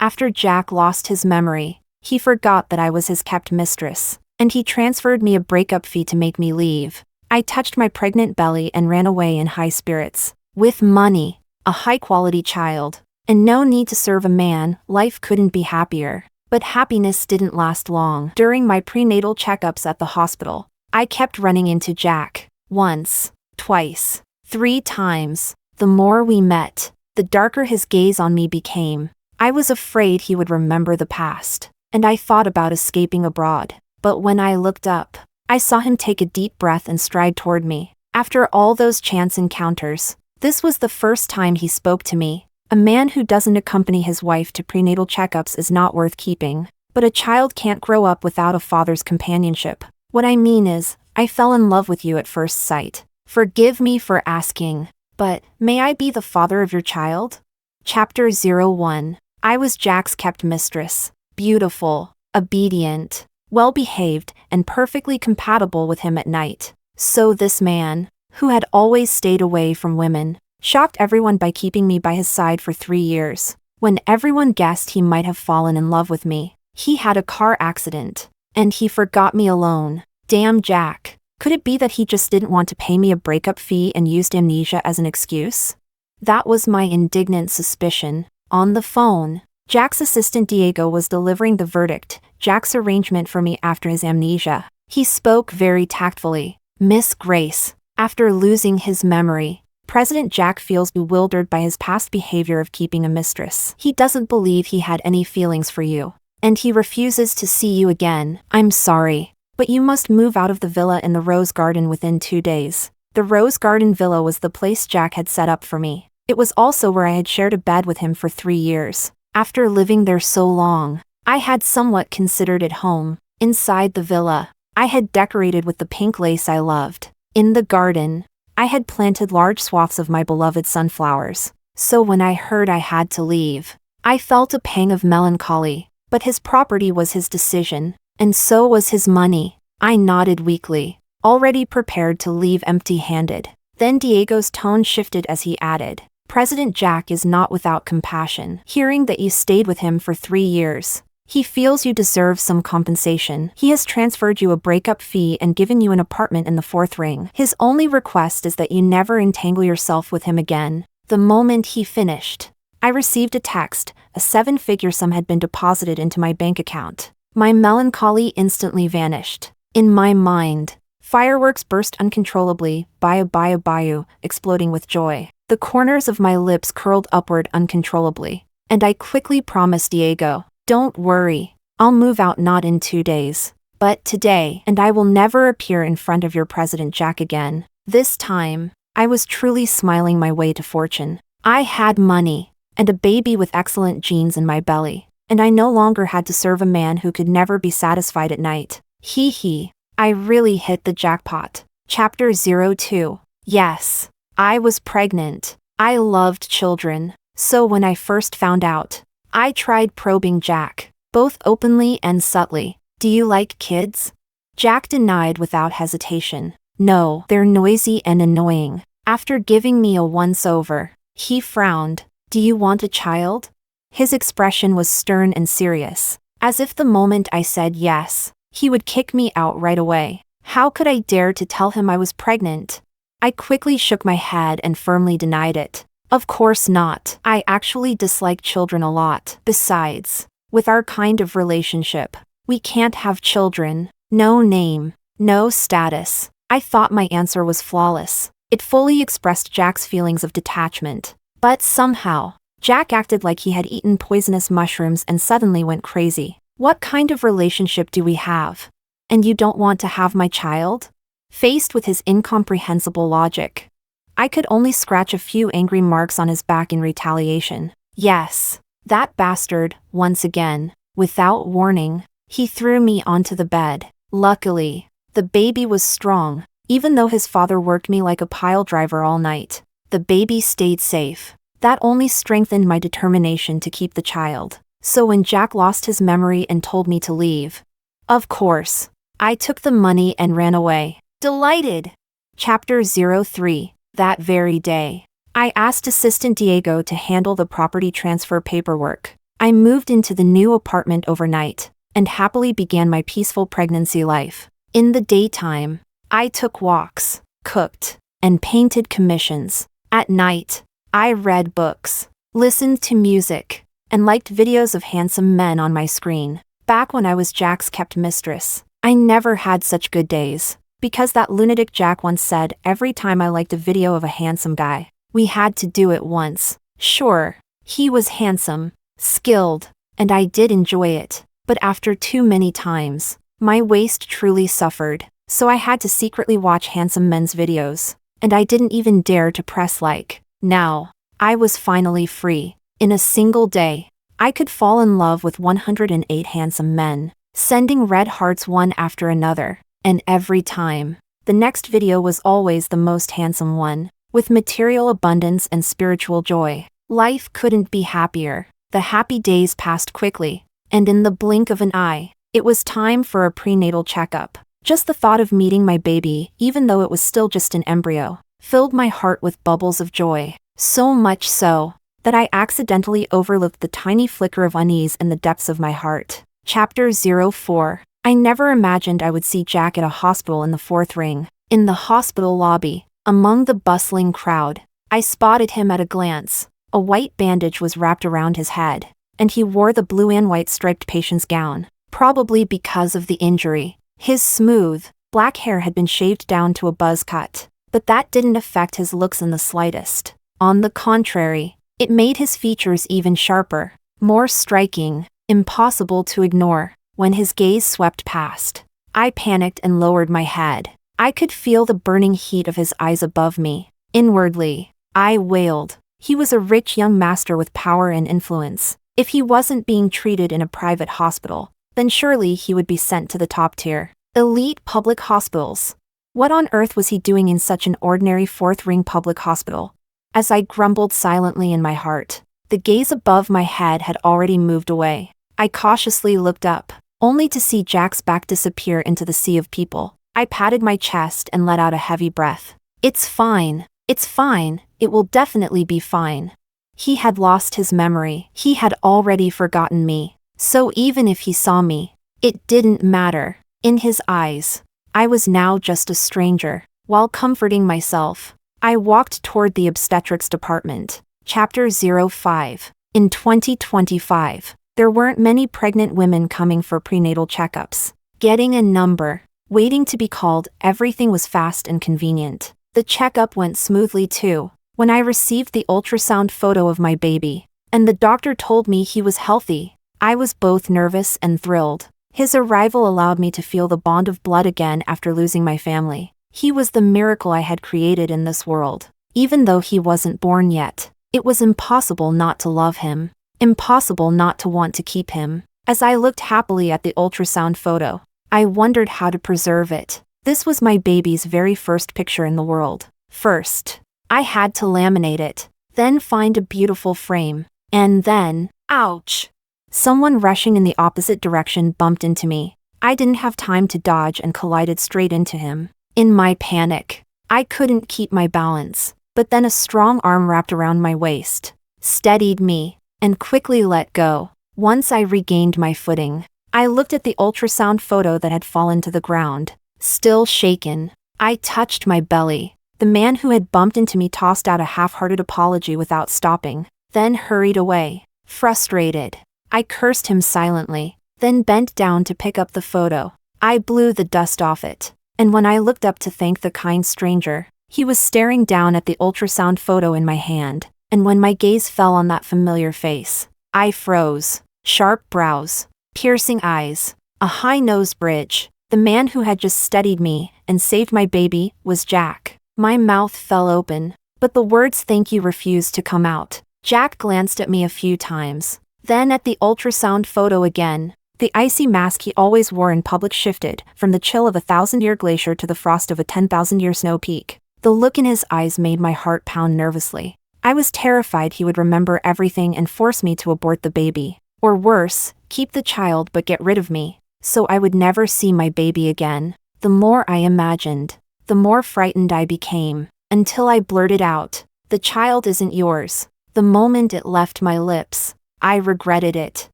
After Jack lost his memory, he forgot that I was his kept mistress, and he transferred me a breakup fee to make me leave. I touched my pregnant belly and ran away in high spirits. With money, a high-quality child, and no need to serve a man, life couldn't be happier. But happiness didn't last long. During my prenatal checkups at the hospital, I kept running into Jack. Once, twice, 3 times. The more we met, the darker his gaze on me became. I was afraid he would remember the past, and I thought about escaping abroad. But when I looked up, I saw him take a deep breath and stride toward me. After all those chance encounters, this was the first time he spoke to me. A man who doesn't accompany his wife to prenatal checkups is not worth keeping. But a child can't grow up without a father's companionship. What I mean is, I fell in love with you at first sight. Forgive me for asking, but may I be the father of your child? Chapter 01. I was Jack's kept mistress. Beautiful, obedient, well-behaved, and perfectly compatible with him at night. So this man, who had always stayed away from women, shocked everyone by keeping me by his side for 3 years. When everyone guessed he might have fallen in love with me, he had a car accident, and he forgot me alone. Damn Jack. Could it be that he just didn't want to pay me a breakup fee and used amnesia as an excuse? That was my indignant suspicion. On the phone, Jack's assistant Diego was delivering the verdict, Jack's arrangement for me after his amnesia. He spoke very tactfully. Miss Grace, after losing his memory, President Jack feels bewildered by his past behavior of keeping a mistress. He doesn't believe he had any feelings for you, and he refuses to see you again. I'm sorry, but you must move out of the villa in the Rose Garden within 2 days. The Rose Garden Villa was the place Jack had set up for me. It was also where I had shared a bed with him for 3 years. After living there so long, I had somewhat considered it home. Inside the villa, I had decorated with the pink lace I loved. In the garden, I had planted large swaths of my beloved sunflowers. So when I heard I had to leave, I felt a pang of melancholy. But his property was his decision, and so was his money. I nodded weakly, already prepared to leave empty-handed. Then Diego's tone shifted as he added, President Jack is not without compassion. Hearing that you stayed with him for 3 years, he feels you deserve some compensation. He has transferred you a breakup fee and given you an apartment in the 4th ring. His only request is that you never entangle yourself with him again. The moment he finished, I received a text. A 7-figure sum had been deposited into my bank account. My melancholy instantly vanished. In my mind, fireworks burst uncontrollably, bayou, exploding with joy. The corners of my lips curled upward uncontrollably, and I quickly promised Diego, don't worry, I'll move out not in 2 days, but today, and I will never appear in front of your President Jack again. This time, I was truly smiling my way to fortune. I had money, and a baby with excellent genes in my belly, and I no longer had to serve a man who could never be satisfied at night. Hee, I really hit the jackpot. Chapter 02. Yes, I was pregnant. I loved children. So when I first found out, I tried probing Jack, both openly and subtly. Do you like kids? Jack denied without hesitation. No, they're noisy and annoying. After giving me a once-over, he frowned. Do you want a child? His expression was stern and serious, as if the moment I said yes, he would kick me out right away. How could I dare to tell him I was pregnant? I quickly shook my head and firmly denied it. Of course not. I actually dislike children a lot. Besides, with our kind of relationship, we can't have children. No name, no status. I thought my answer was flawless. It fully expressed Jack's feelings of detachment. But somehow, Jack acted like he had eaten poisonous mushrooms and suddenly went crazy. What kind of relationship do we have? And you don't want to have my child? Faced with his incomprehensible logic, I could only scratch a few angry marks on his back in retaliation. Yes, that bastard, once again, without warning, he threw me onto the bed. Luckily, the baby was strong. Even though his father worked me like a pile driver all night, the baby stayed safe. That only strengthened my determination to keep the child. So when Jack lost his memory and told me to leave, of course, I took the money and ran away. Delighted! Chapter 03. That very day, I asked Assistant Diego to handle the property transfer paperwork. I moved into the new apartment overnight and happily began my peaceful pregnancy life. In the daytime, I took walks, cooked, and painted commissions. At night, I read books, listened to music, and liked videos of handsome men on my screen. Back when I was Jack's kept mistress, I never had such good days, because that lunatic Jack once said every time I liked a video of a handsome guy, we had to do it once. Sure, he was handsome, skilled, and I did enjoy it, but after too many times, my waist truly suffered, so I had to secretly watch handsome men's videos, and I didn't even dare to press like. Now, I was finally free. In a single day, I could fall in love with 108 handsome men, sending red hearts one after another, and every time, the next video was always the most handsome one, with material abundance and spiritual joy. Life couldn't be happier. The happy days passed quickly, and in the blink of an eye, it was time for a prenatal checkup. Just the thought of meeting my baby, even though it was still just an embryo, filled my heart with bubbles of joy. So much so, that I accidentally overlooked the tiny flicker of unease in the depths of my heart. Chapter 04. I never imagined I would see Jack at a hospital in the fourth ring. In the hospital lobby, among the bustling crowd, I spotted him at a glance. A white bandage was wrapped around his head, and he wore the blue and white striped patient's gown, probably because of the injury. His smooth, black hair had been shaved down to a buzz cut, but that didn't affect his looks in the slightest. On the contrary, it made his features even sharper, more striking, impossible to ignore. When his gaze swept past, I panicked and lowered my head. I could feel the burning heat of his eyes above me. Inwardly, I wailed. He was a rich young master with power and influence. If he wasn't being treated in a private hospital, then surely he would be sent to the top tier, elite public hospitals. What on earth was he doing in such an ordinary fourth-ring public hospital? As I grumbled silently in my heart, the gaze above my head had already moved away. I cautiously looked up, only to see Jack's back disappear into the sea of people. I patted my chest and let out a heavy breath. It's fine. It's fine. It will definitely be fine. He had lost his memory. He had already forgotten me. So even if he saw me, it didn't matter. In his eyes, I was now just a stranger. While comforting myself, I walked toward the obstetrics department. Chapter 05. In 2025, there weren't many pregnant women coming for prenatal checkups. Getting a number, waiting to be called, everything was fast and convenient. The checkup went smoothly too. When I received the ultrasound photo of my baby, and the doctor told me he was healthy, I was both nervous and thrilled. His arrival allowed me to feel the bond of blood again after losing my family. He was the miracle I had created in this world. Even though he wasn't born yet, it was impossible not to love him. Impossible not to want to keep him. As I looked happily at the ultrasound photo, I wondered how to preserve it. This was my baby's very first picture in the world. First, I had to laminate it, then find a beautiful frame, and then, ouch! Someone rushing in the opposite direction bumped into me. I didn't have time to dodge and collided straight into him. In my panic, I couldn't keep my balance, but then a strong arm wrapped around my waist, steadied me, and quickly let go. Once I regained my footing, I looked at the ultrasound photo that had fallen to the ground. Still shaken, I touched my belly. The man who had bumped into me tossed out a half-hearted apology without stopping, then hurried away. Frustrated, I cursed him silently, then bent down to pick up the photo. I blew the dust off it, and when I looked up to thank the kind stranger, he was staring down at the ultrasound photo in my hand, and when my gaze fell on that familiar face, I froze. Sharp brows, piercing eyes, a high nose bridge. The man who had just steadied me and saved my baby was Jack. My mouth fell open, but the words thank you refused to come out. Jack glanced at me a few times, then at the ultrasound photo again. The icy mask he always wore in public shifted from the chill of a 1,000-year glacier to the frost of a 10,000-year snow peak. The look in his eyes made my heart pound nervously. I was terrified he would remember everything and force me to abort the baby. Or worse, keep the child but get rid of me, so I would never see my baby again. The more I imagined, the more frightened I became, until I blurted out, "The child isn't yours." The moment it left my lips, I regretted it.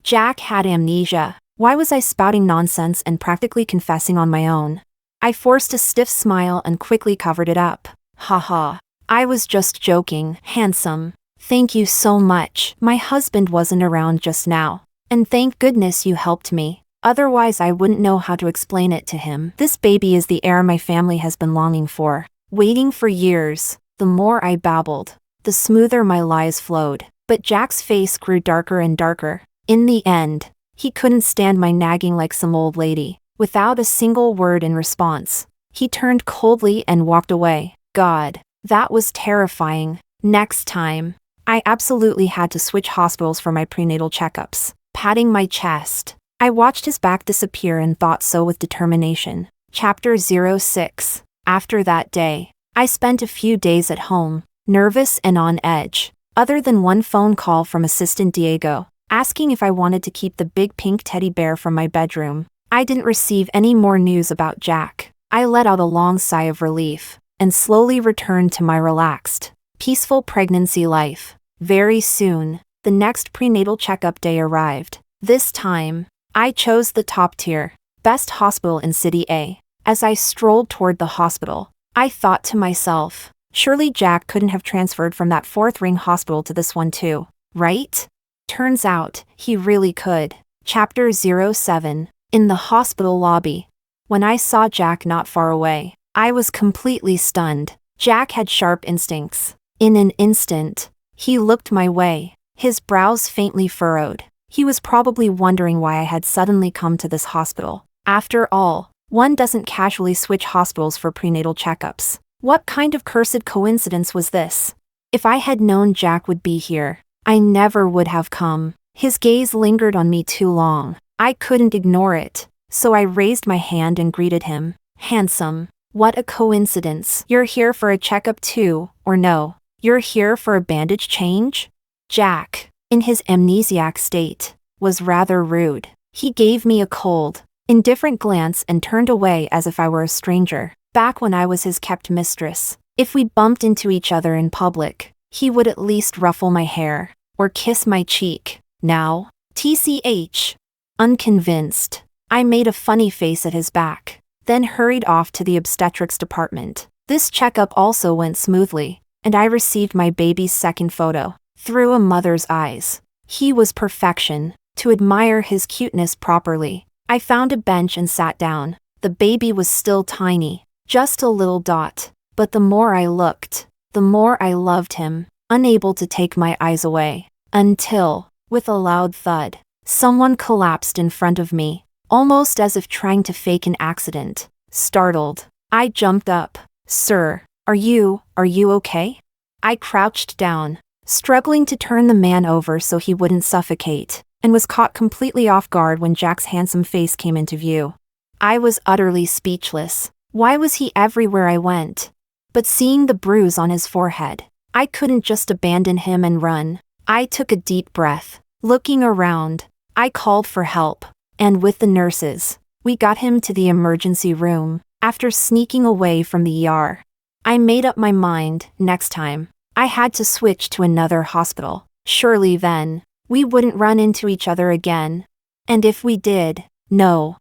Jack had amnesia. Why was I spouting nonsense and practically confessing on my own? I forced a stiff smile and quickly covered it up. Haha. I was just joking, handsome. Thank you so much. My husband wasn't around just now. And thank goodness you helped me. Otherwise I wouldn't know how to explain it to him. This baby is the heir my family has been longing for. Waiting for years. The more I babbled, the smoother my lies flowed. But Jack's face grew darker and darker. In the end, he couldn't stand my nagging like some old lady. Without a single word in response, he turned coldly and walked away. God, that was terrifying. Next time, I absolutely had to switch hospitals for my prenatal checkups. Patting my chest, I watched his back disappear and thought so with determination. Chapter 06. After that day, I spent a few days at home, nervous and on edge. Other than one phone call from Assistant Diego, asking if I wanted to keep the big pink teddy bear from my bedroom, I didn't receive any more news about Jack. I let out a long sigh of relief, and slowly returned to my relaxed, peaceful pregnancy life. Very soon, the next prenatal checkup day arrived. This time, I chose the top tier, best hospital in City A. As I strolled toward the hospital, I thought to myself, surely Jack couldn't have transferred from that fourth-ring hospital to this one too, right? Turns out, he really could. Chapter 07. In the hospital lobby. When I saw Jack not far away, I was completely stunned. Jack had sharp instincts. In an instant, he looked my way, his brows faintly furrowed. He was probably wondering why I had suddenly come to this hospital. After all, one doesn't casually switch hospitals for prenatal checkups. What kind of cursed coincidence was this? If I had known Jack would be here, I never would have come. His gaze lingered on me too long. I couldn't ignore it, so I raised my hand and greeted him. Handsome. What a coincidence. You're here for a checkup too, or no? You're here for a bandage change? Jack, in his amnesiac state, was rather rude. He gave me a cold, indifferent glance and turned away as if I were a stranger. Back when I was his kept mistress, if we bumped into each other in public, he would at least ruffle my hair, or kiss my cheek. Now, TCH. Unconvinced, I made a funny face at his back, then hurried off to the obstetrics department. This checkup also went smoothly, and I received my baby's second photo. Through a mother's eyes, he was perfection. To admire his cuteness properly, I found a bench and sat down. The baby was still tiny, just a little dot, but the more I looked, the more I loved him, unable to take my eyes away. Until, with a loud thud, someone collapsed in front of me, almost as if trying to fake an accident. Startled, I jumped up. Sir, are you okay? I crouched down, struggling to turn the man over so he wouldn't suffocate, and was caught completely off guard when Jack's handsome face came into view. I was utterly speechless. Why was he everywhere I went? But seeing the bruise on his forehead, I couldn't just abandon him and run. I took a deep breath. Looking around, I called for help, and with the nurses, we got him to the emergency room. After sneaking away from the ER, I made up my mind, next time, I had to switch to another hospital. Surely then, we wouldn't run into each other again. And if we did, no,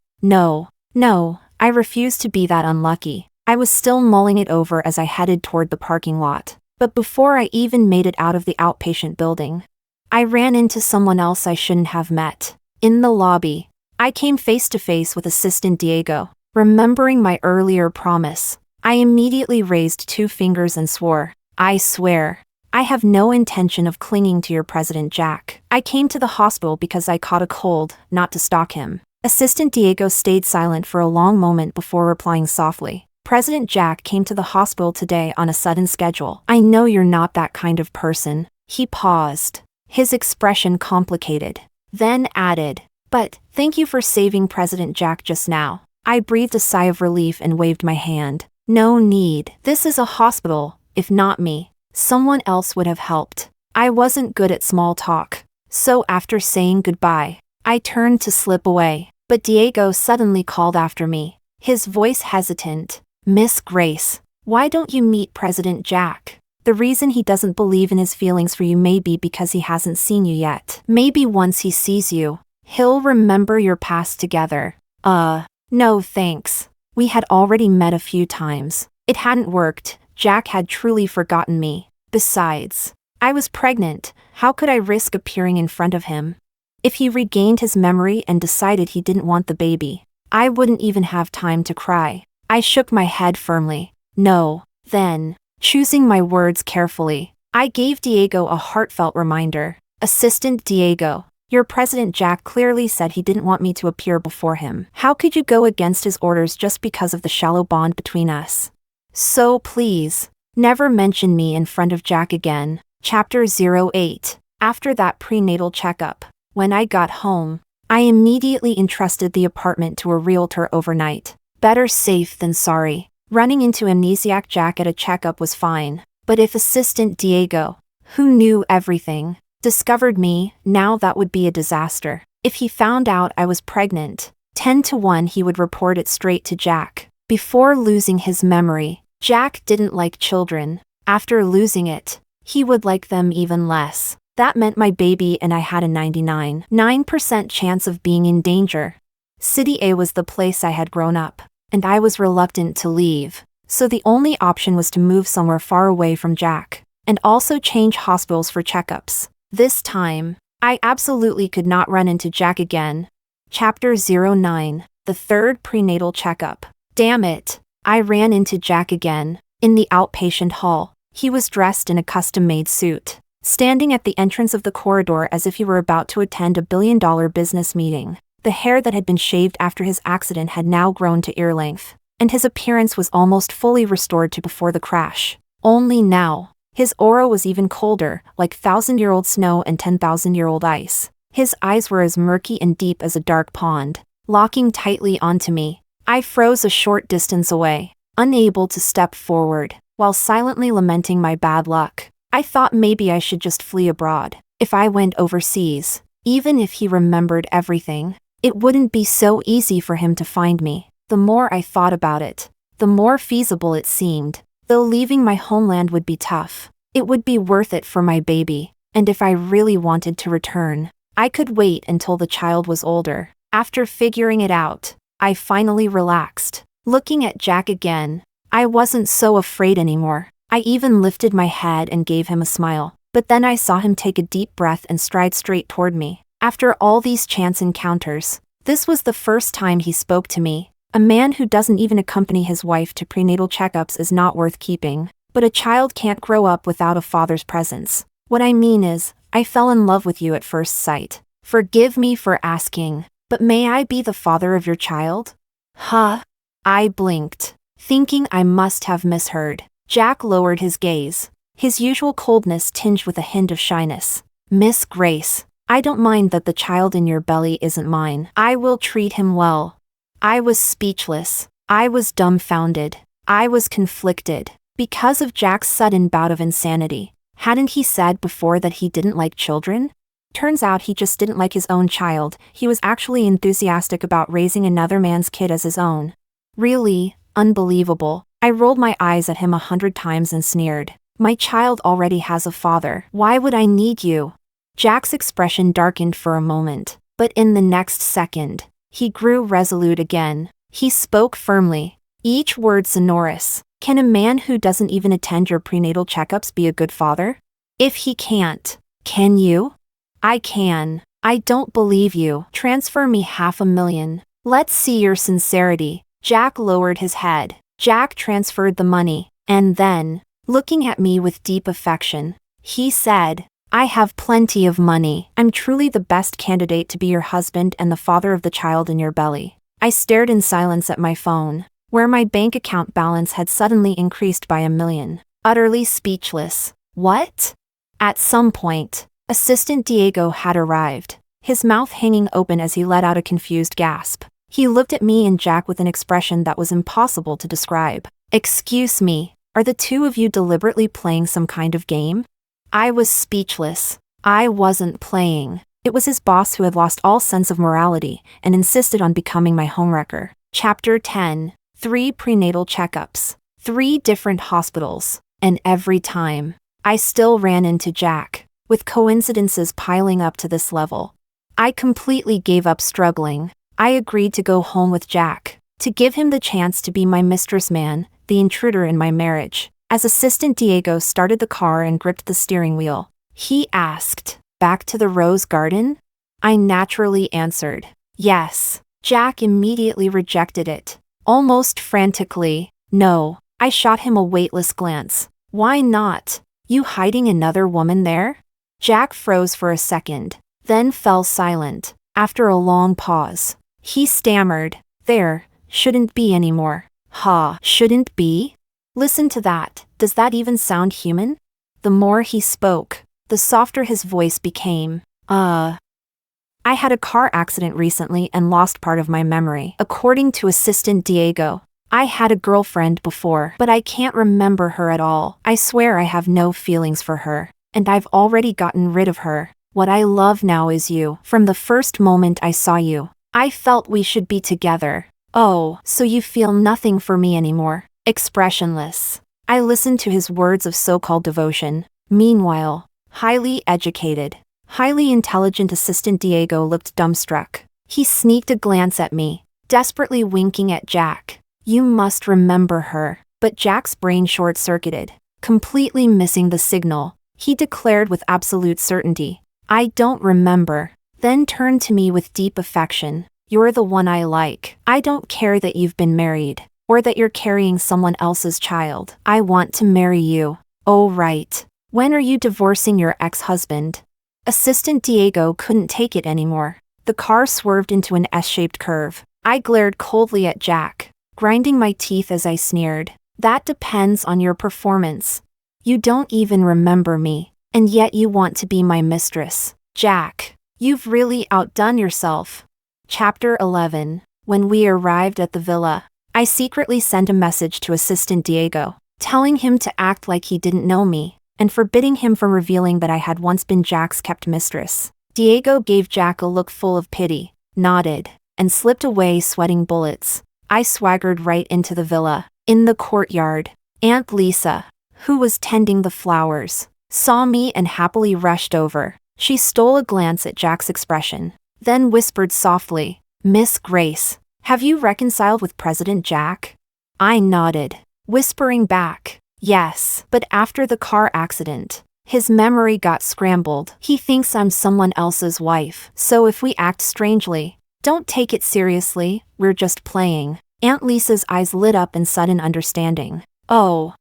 I refused to be that unlucky. I was still mulling it over as I headed toward the parking lot. But before I even made it out of the outpatient building, I ran into someone else I shouldn't have met. In the lobby, I came face to face with Assistant Diego. Remembering my earlier promise, I immediately raised 2 fingers and swore, I swear, I have no intention of clinging to your President Jack. I came to the hospital because I caught a cold, not to stalk him. Assistant Diego stayed silent for a long moment before replying softly. President Jack came to the hospital today on a sudden schedule. I know you're not that kind of person. He paused, his expression complicated, then added, but thank you for saving President Jack just now. I breathed a sigh of relief and waved my hand. No need. This is a hospital. If not me, someone else would have helped. I wasn't good at small talk, so after saying goodbye, I turned to slip away, but Diego suddenly called after me, his voice hesitant. Miss Grace, why don't you meet President Jack? The reason he doesn't believe in his feelings for you may be because he hasn't seen you yet. Maybe once he sees you, he'll remember your past together. No thanks. We had already met a few times. It hadn't worked. Jack had truly forgotten me. Besides, I was pregnant. How could I risk appearing in front of him? If he regained his memory and decided he didn't want the baby, I wouldn't even have time to cry. I shook my head firmly. No. Then, choosing my words carefully, I gave Diego a heartfelt reminder. Assistant Diego, your President Jack clearly said he didn't want me to appear before him. How could you go against his orders just because of the shallow bond between us? So please, never mention me in front of Jack again. Chapter 08. After that prenatal checkup, when I got home, I immediately entrusted the apartment to a realtor overnight. Better safe than sorry. Running into amnesiac Jack at a checkup was fine, but if Assistant Diego, who knew everything, discovered me, now that would be a disaster. If he found out I was pregnant, 10 to 1 he would report it straight to Jack. Before losing his memory, Jack didn't like children. After losing it, he would like them even less. That meant my baby and I had a 99.9% chance of being in danger. City A was the place I had grown up, and I was reluctant to leave, so the only option was to move somewhere far away from Jack, and also change hospitals for checkups. This time, I absolutely could not run into Jack again. Chapter 09. The third prenatal checkup. Damn it. I ran into Jack again, in the outpatient hall. He was dressed in a custom-made suit, standing at the entrance of the corridor as if he were about to attend a billion-dollar business meeting. The hair that had been shaved after his accident had now grown to ear length, and his appearance was almost fully restored to before the crash. Only now, his aura was even colder, like 1,000-year-old snow and 10,000-year-old ice. His eyes were as murky and deep as a dark pond, locking tightly onto me. I froze a short distance away, unable to step forward, while silently lamenting my bad luck. I thought maybe I should just flee abroad. If I went overseas, even if he remembered everything, it wouldn't be so easy for him to find me. The more I thought about it, the more feasible it seemed. Though leaving my homeland would be tough, it would be worth it for my baby, and if I really wanted to return, I could wait until the child was older. After figuring it out, I finally relaxed. Looking at Jack again, I wasn't so afraid anymore. I even lifted my head and gave him a smile, but then I saw him take a deep breath and stride straight toward me. After all these chance encounters, this was the first time he spoke to me. A man who doesn't even accompany his wife to prenatal checkups is not worth keeping, but a child can't grow up without a father's presence. What I mean is, I fell in love with you at first sight. Forgive me for asking, but may I be the father of your child? Huh? I blinked, thinking I must have misheard. Jack lowered his gaze, his usual coldness tinged with a hint of shyness. Miss Grace, I don't mind that the child in your belly isn't mine. I will treat him well. I was speechless. I was dumbfounded. I was conflicted. Because of Jack's sudden bout of insanity, hadn't he said before that he didn't like children? Turns out he just didn't like his own child. He was actually enthusiastic about raising another man's kid as his own. Really? Unbelievable. I rolled my eyes at him 100 times and sneered. My child already has a father. Why would I need you? Jack's expression darkened for a moment, but in the next second, he grew resolute again. He spoke firmly, each word sonorous. Can a man who doesn't even attend your prenatal checkups be a good father? If he can't, can you? I can. I don't believe you. Transfer me $500,000. Let's see your sincerity. Jack lowered his head. Jack transferred the money, and then, looking at me with deep affection, he said, I have plenty of money. I'm truly the best candidate to be your husband and the father of the child in your belly. I stared in silence at my phone, where my bank account balance had suddenly increased by $1 million. Utterly speechless. What? At some point, Assistant Diego had arrived, his mouth hanging open as he let out a confused gasp. He looked at me and Jack with an expression that was impossible to describe. Excuse me, are the two of you deliberately playing some kind of game? I was speechless. I wasn't playing. It was his boss who had lost all sense of morality and insisted on becoming my homewrecker. Chapter 10. 3 prenatal checkups. 3 different hospitals. And every time, I still ran into Jack, with coincidences piling up to this level. I completely gave up struggling. I agreed to go home with Jack, to give him the chance to be my mistress man, the intruder in my marriage. As Assistant Diego started the car and gripped the steering wheel, he asked, "Back to the rose garden?" I naturally answered, "Yes." Jack immediately rejected it, almost frantically. "No." I shot him a weightless glance. "Why not? You hiding another woman there?" Jack froze for a second, then fell silent. After a long pause, he stammered, "There shouldn't be anymore." "Ha, shouldn't be? Listen to that. Does that even sound human?" The more he spoke, the softer his voice became. I had a car accident recently and lost part of my memory. According to Assistant Diego, I had a girlfriend before, but I can't remember her at all. I swear I have no feelings for her, and I've already gotten rid of her. What I love now is you. From the first moment I saw you, I felt we should be together. Oh, so you feel nothing for me anymore? Expressionless. I listened to his words of so-called devotion. Meanwhile, highly educated, highly intelligent Assistant Diego looked dumbstruck. He sneaked a glance at me, desperately winking at Jack. "You must remember her." But Jack's brain short-circuited, completely missing the signal. He declared with absolute certainty, "I don't remember." Then turned to me with deep affection. "You're the one I like. I don't care that you've been married, or that you're carrying someone else's child. I want to marry you." "Oh right. When are you divorcing your ex-husband?" Assistant Diego couldn't take it anymore. The car swerved into an S-shaped curve. I glared coldly at Jack, grinding my teeth as I sneered. "That depends on your performance. You don't even remember me, and yet you want to be my mistress. Jack, you've really outdone yourself." Chapter 11. When we arrived at the villa, I secretly sent a message to Assistant Diego, telling him to act like he didn't know me, and forbidding him from revealing that I had once been Jack's kept mistress. Diego gave Jack a look full of pity, nodded, and slipped away sweating bullets. I swaggered right into the villa. In the courtyard, Aunt Lisa, who was tending the flowers, saw me and happily rushed over. She stole a glance at Jack's expression, then whispered softly, "Miss Grace, have you reconciled with President Jack?" I nodded, whispering back, "Yes, but after the car accident, his memory got scrambled. He thinks I'm someone else's wife. So if we act strangely, don't take it seriously, we're just playing." Aunt Lisa's eyes lit up in sudden understanding. Oh,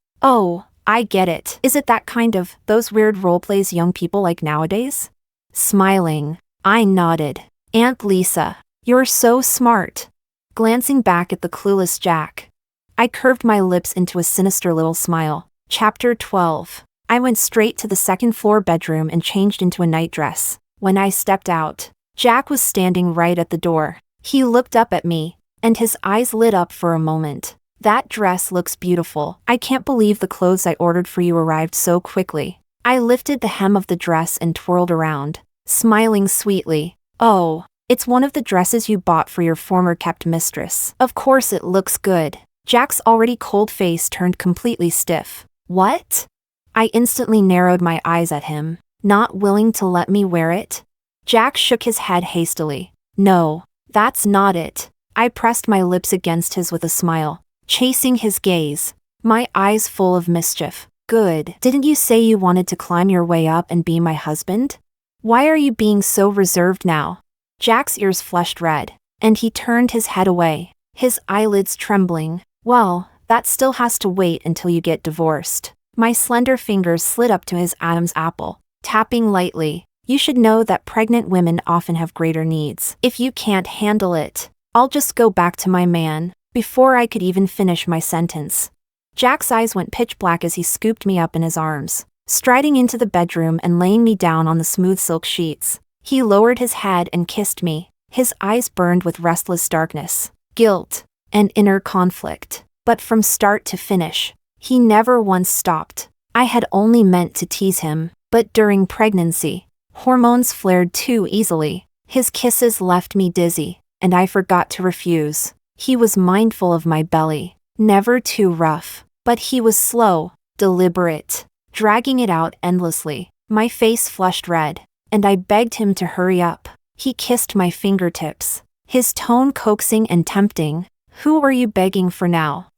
I get it. Is it that kind of, those weird roleplays young people like nowadays?" Smiling, I nodded. "Aunt Lisa, you're so smart." Glancing back at the clueless Jack, I curved my lips into a sinister little smile. Chapter 12. I went straight to the second-floor bedroom and changed into a nightdress. When I stepped out, Jack was standing right at the door. He looked up at me, and his eyes lit up for a moment. "That dress looks beautiful. I can't believe the clothes I ordered for you arrived so quickly." I lifted the hem of the dress and twirled around, smiling sweetly. "Oh, it's one of the dresses you bought for your former kept mistress. Of course it looks good." Jack's already cold face turned completely stiff. "What?" I instantly narrowed my eyes at him. "Not willing to let me wear it?" Jack shook his head hastily. "No, that's not it." I pressed my lips against his with a smile, chasing his gaze, my eyes full of mischief. "Good. Didn't you say you wanted to climb your way up and be my husband? Why are you being so reserved now?" Jack's ears flushed red, and he turned his head away, his eyelids trembling. "Well, that still has to wait until you get divorced." My slender fingers slid up to his Adam's apple, tapping lightly. "You should know that pregnant women often have greater needs. If you can't handle it, I'll just go back to my man." Before I could even finish my sentence, Jack's eyes went pitch black as he scooped me up in his arms, striding into the bedroom and laying me down on the smooth silk sheets. He lowered his head and kissed me. His eyes burned with restless darkness, guilt, and inner conflict. But from start to finish, he never once stopped. I had only meant to tease him, but during pregnancy, hormones flared too easily. His kisses left me dizzy, and I forgot to refuse. He was mindful of my belly, never too rough, but he was slow, deliberate, dragging it out endlessly. My face flushed red, and I begged him to hurry up. He kissed my fingertips, his tone coaxing and tempting. Who are you begging for now?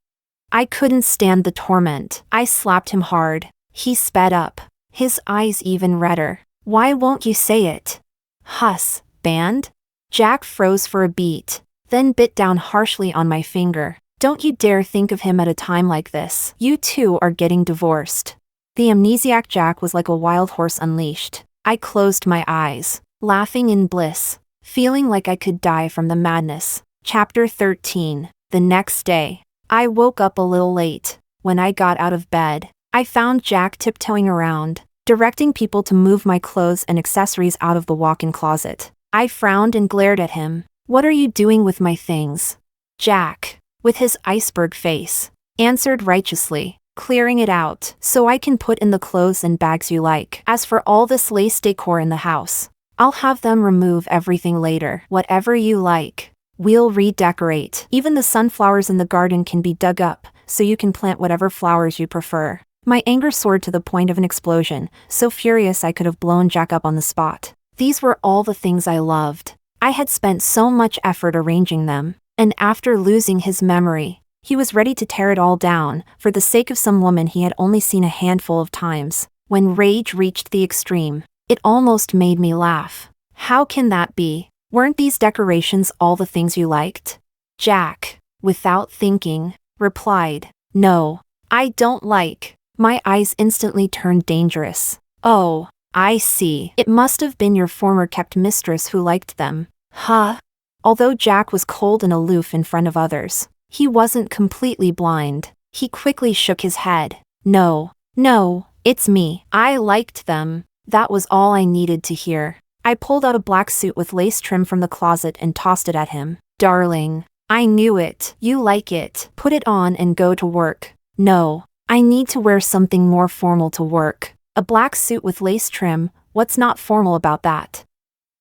I couldn't stand the torment. I slapped him hard. He sped up, his eyes even redder. Why won't you say it? Huss, band? Jack froze for a beat, then bit down harshly on my finger. Don't you dare think of him at a time like this. You two are getting divorced. The amnesiac Jack was like a wild horse unleashed. I closed my eyes, laughing in bliss, feeling like I could die from the madness. Chapter 13. The next day. I woke up a little late. When I got out of bed, I found Jack tiptoeing around, directing people to move my clothes and accessories out of the walk-in closet. I frowned and glared at him. What are you doing with my things? Jack, with his iceberg face, answered righteously, clearing it out so I can put in the clothes and bags you like. As for all this lace decor in the house, I'll have them remove everything later. Whatever you like. We'll redecorate. Even the sunflowers in the garden can be dug up, so you can plant whatever flowers you prefer. My anger soared to the point of an explosion, so furious I could have blown Jack up on the spot. These were all the things I loved. I had spent so much effort arranging them, and after losing his memory, he was ready to tear it all down, for the sake of some woman he had only seen a handful of times. When rage reached the extreme, it almost made me laugh. How can that be? Weren't these decorations all the things you liked? Jack, without thinking, replied, No, I don't like. My eyes instantly turned dangerous. Oh, I see. It must have been your former kept mistress who liked them. Huh? Although Jack was cold and aloof in front of others, he wasn't completely blind. He quickly shook his head. No, it's me. I liked them. That was all I needed to hear. I pulled out a black suit with lace trim from the closet and tossed it at him. Darling, I knew it. You like it. Put it on and go to work. No, I need to wear something more formal to work. A black suit with lace trim, what's not formal about that?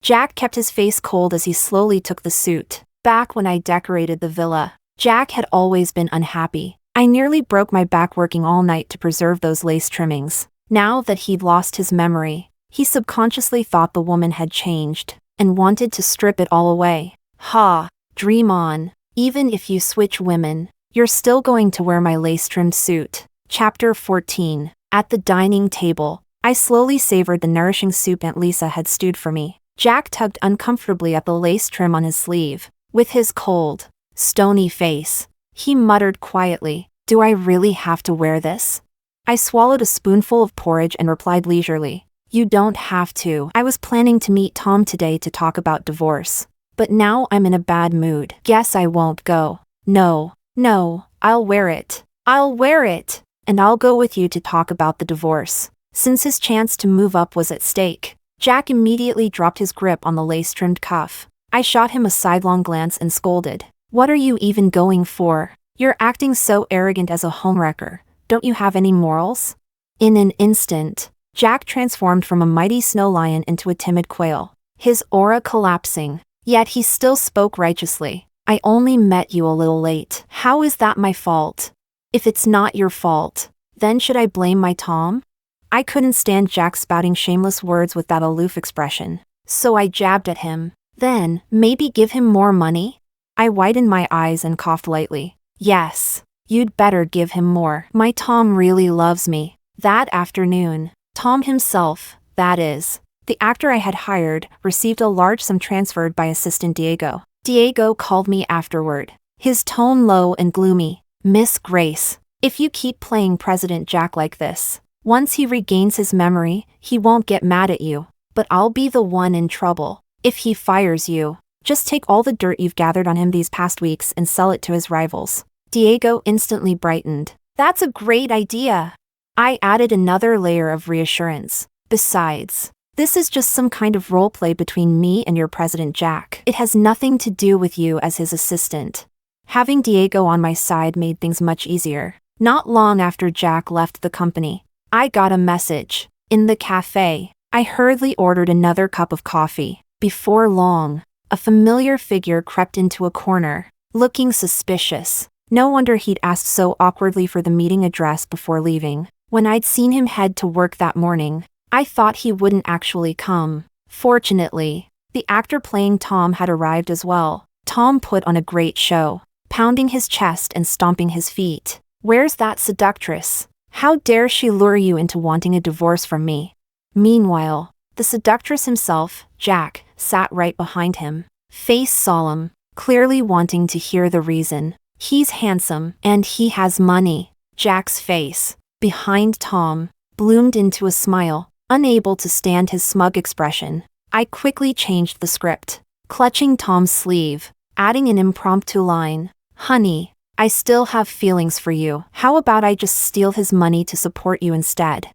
Jack kept his face cold as he slowly took the suit. Back when I decorated the villa, Jack had always been unhappy. I nearly broke my back working all night to preserve those lace trimmings. Now that he'd lost his memory, he subconsciously thought the woman had changed, and wanted to strip it all away. Ha! Dream on. Even if you switch women, you're still going to wear my lace-trimmed suit. Chapter 14. At the dining table, I slowly savored the nourishing soup Aunt Lisa had stewed for me. Jack tugged uncomfortably at the lace trim on his sleeve. With his cold, stony face, he muttered quietly, Do I really have to wear this? I swallowed a spoonful of porridge and replied leisurely, You don't have to. I was planning to meet Tom today to talk about divorce. But now I'm in a bad mood. Guess I won't go. No, I'll wear it. And I'll go with you to talk about the divorce. Since his chance to move up was at stake, Jack immediately dropped his grip on the lace-trimmed cuff. I shot him a sidelong glance and scolded. What are you even going for? You're acting so arrogant as a homewrecker. Don't you have any morals? In an instant, Jack transformed from a mighty snow lion into a timid quail, his aura collapsing. Yet he still spoke righteously. I only met you a little late. How is that my fault? If it's not your fault, then should I blame my Tom? I couldn't stand Jack spouting shameless words with that aloof expression, so I jabbed at him. Then, maybe give him more money? I widened my eyes and coughed lightly. Yes, you'd better give him more. My Tom really loves me. That afternoon, Tom himself, that is, the actor I had hired, received a large sum transferred by assistant Diego. Diego called me afterward, his tone low and gloomy. Miss Grace, if you keep playing President Jack like this, once he regains his memory, he won't get mad at you. But I'll be the one in trouble. If he fires you, just take all the dirt you've gathered on him these past weeks and sell it to his rivals. Diego instantly brightened. That's a great idea. I added another layer of reassurance. Besides, this is just some kind of role play between me and your President Jack. It has nothing to do with you as his assistant. Having Diego on my side made things much easier. Not long after Jack left the company, I got a message. In the cafe, I hurriedly ordered another cup of coffee. Before long, a familiar figure crept into a corner, looking suspicious. No wonder he'd asked so awkwardly for the meeting address before leaving. When I'd seen him head to work that morning, I thought he wouldn't actually come. Fortunately, the actor playing Tom had arrived as well. Tom put on a great show, pounding his chest and stomping his feet. "Where's that seductress? How dare she lure you into wanting a divorce from me?" Meanwhile, the seductress himself, Jack, sat right behind him, face solemn, clearly wanting to hear the reason. "He's handsome, and he has money." Jack's face, behind Tom, bloomed into a smile, unable to stand his smug expression. I quickly changed the script, clutching Tom's sleeve, adding an impromptu line. "Honey, I still have feelings for you. How about I just steal his money to support you instead?"